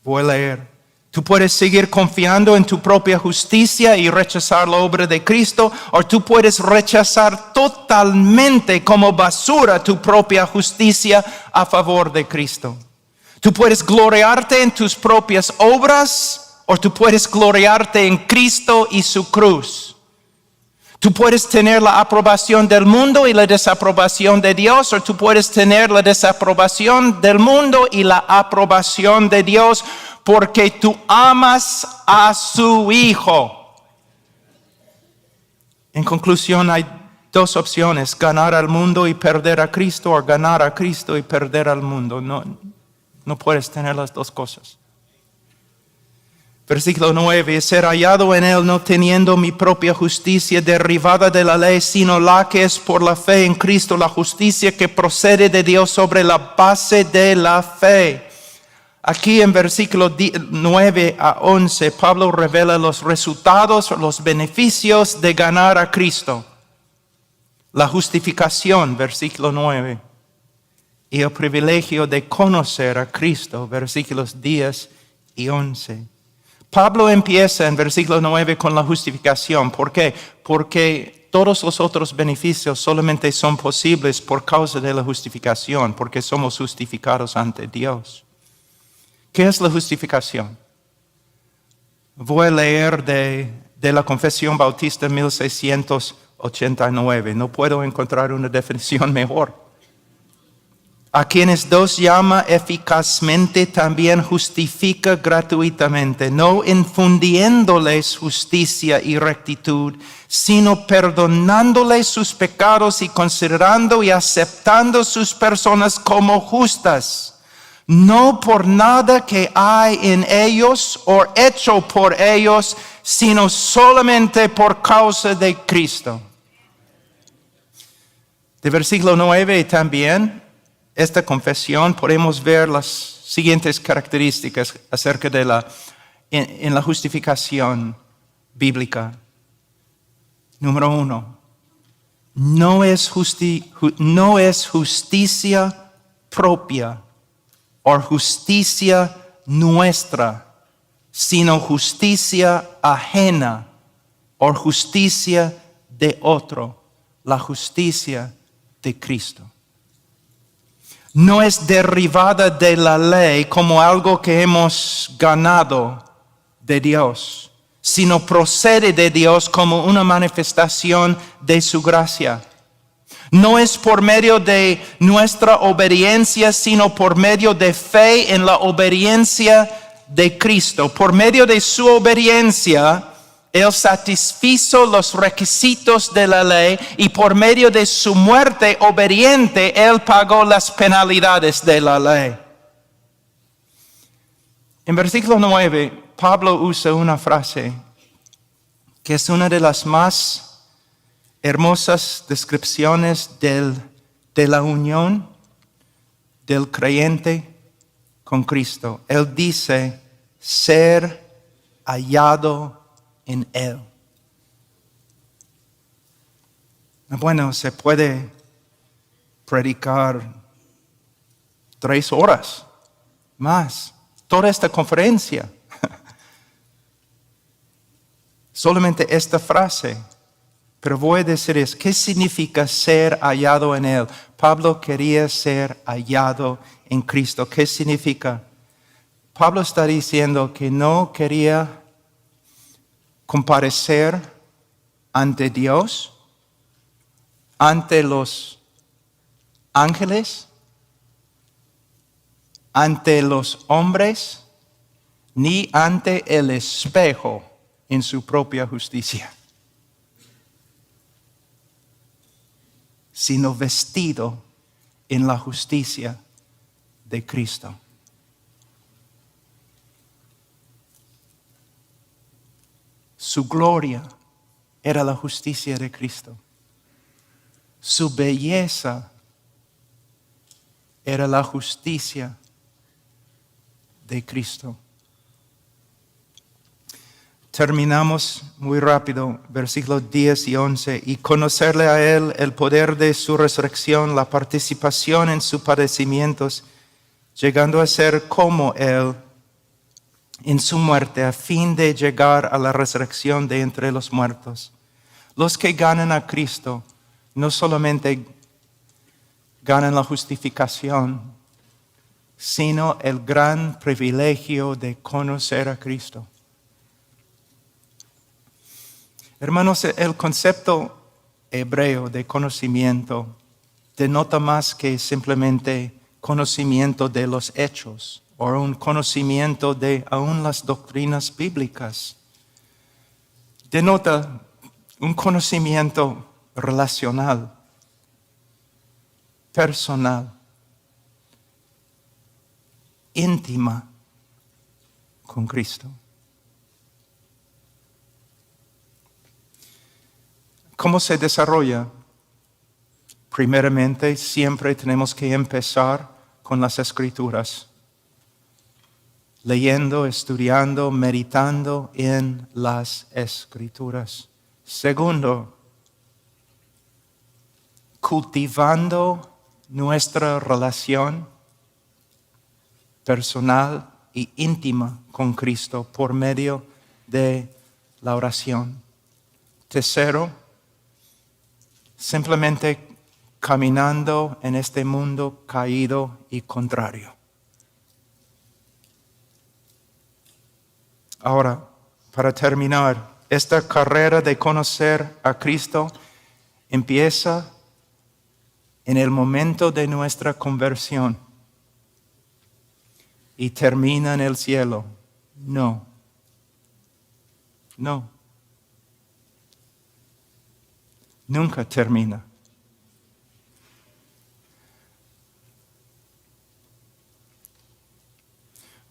Voy a leer. Tú puedes seguir confiando en tu propia justicia y rechazar la obra de Cristo, o tú puedes rechazar totalmente como basura tu propia justicia a favor de Cristo. Tú puedes gloriarte en tus propias obras o tú puedes gloriarte en Cristo y su cruz. Tú puedes tener la aprobación del mundo y la desaprobación de Dios, o tú puedes tener la desaprobación del mundo y la aprobación de Dios porque tú amas a su Hijo. En conclusión, hay dos opciones, ganar al mundo y perder a Cristo, o ganar a Cristo y perder al mundo. No puedes tener las dos cosas. Versículo 9, ser hallado en él no teniendo mi propia justicia derivada de la ley, sino la que es por la fe en Cristo, la justicia que procede de Dios sobre la base de la fe. Aquí en versículo 9 a 11, Pablo revela los resultados, los beneficios de ganar a Cristo. La justificación, versículo 9. Y el privilegio de conocer a Cristo, versículos 10 y 11. Pablo empieza en versículo 9 con la justificación. ¿Por qué? Porque todos los otros beneficios solamente son posibles por causa de la justificación, porque somos justificados ante Dios. ¿Qué es la justificación? Voy a leer de la Confesión Bautista 1689. No puedo encontrar una definición mejor. A quienes Dios llama eficazmente también justifica gratuitamente, no infundiéndoles justicia y rectitud, sino perdonándoles sus pecados y considerando y aceptando sus personas como justas, no por nada que hay en ellos o hecho por ellos, sino solamente por causa de Cristo. De versículo 9 también, esta confesión, podemos ver las siguientes características acerca de en la justificación bíblica. Número 1, no es justicia propia o justicia nuestra, sino justicia ajena o justicia de otro, la justicia de Cristo. No es derivada de la ley como algo que hemos ganado de Dios, sino procede de Dios como una manifestación de su gracia. No es por medio de nuestra obediencia, sino por medio de fe en la obediencia de Cristo. Por medio de su obediencia, Él satisfizo los requisitos de la ley y por medio de su muerte obediente, Él pagó las penalidades de la ley. En versículo 9, Pablo usa una frase que es una de las más hermosas descripciones de la unión del creyente con Cristo. Él dice, ser hallado en Él. Bueno, se puede predicar 3 horas más, toda esta conferencia. Solamente esta frase. Pero voy a decir ¿qué significa ser hallado en Él? Pablo quería ser hallado en Cristo. ¿Qué significa? Pablo está diciendo que no quería comparecer ante Dios, ante los ángeles, ante los hombres, ni ante el espejo en su propia justicia, sino vestido en la justicia de Cristo. Su gloria era la justicia de Cristo. Su belleza era la justicia de Cristo. Terminamos muy rápido, versículos 10 y 11. Y conocerle a Él el poder de su resurrección, la participación en sus padecimientos, llegando a ser como Él en su muerte, a fin de llegar a la resurrección de entre los muertos. Los que ganan a Cristo no solamente ganan la justificación, sino el gran privilegio de conocer a Cristo. Hermanos, el concepto hebreo de conocimiento denota más que simplemente conocimiento de los hechos o un conocimiento de aún las doctrinas bíblicas. Denota un conocimiento relacional, personal, íntima con Cristo. ¿Cómo se desarrolla? Primeramente, siempre tenemos que empezar con las Escrituras, leyendo, estudiando, meditando en las Escrituras. Segundo, cultivando nuestra relación personal e íntima con Cristo por medio de la oración. Tercero, simplemente caminando en este mundo caído y contrario. Ahora, para terminar, esta carrera de conocer a Cristo empieza en el momento de nuestra conversión y termina en el cielo. No. Nunca termina.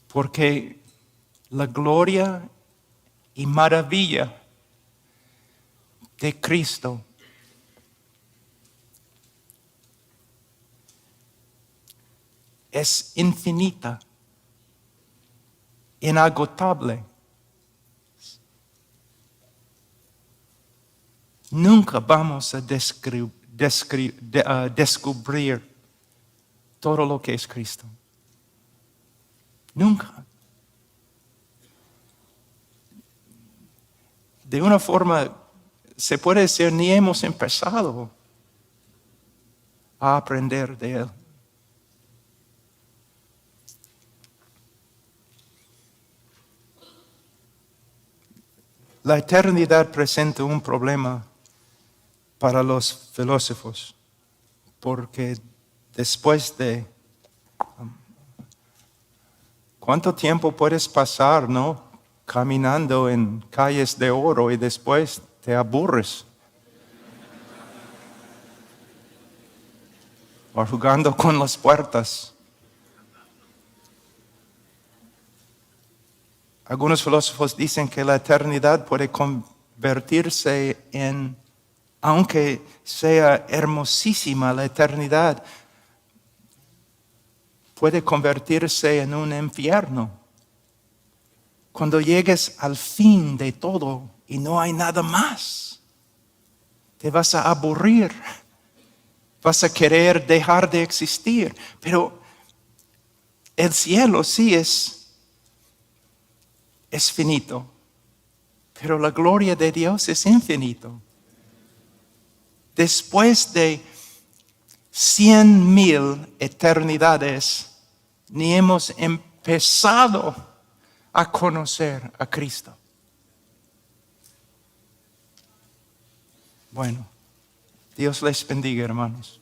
Porque la gloria y maravilla de Cristo es infinita, inagotable. Nunca vamos a descubrir todo lo que es Cristo. Nunca. De una forma, se puede decir, ni hemos empezado a aprender de Él. La eternidad presenta un problema para los filósofos, porque después de ¿cuánto tiempo puedes pasar, caminando en calles de oro y después te aburres? O jugando con las puertas. Algunos filósofos dicen que la eternidad puede convertirse en, aunque sea hermosísima la eternidad, puede convertirse en un infierno. Cuando llegues al fin de todo y no hay nada más, te vas a aburrir, vas a querer dejar de existir. Pero el cielo sí es finito, pero la gloria de Dios es infinito. Después de 100,000 eternidades, ni hemos empezado a conocer a Cristo. Bueno, Dios les bendiga, hermanos.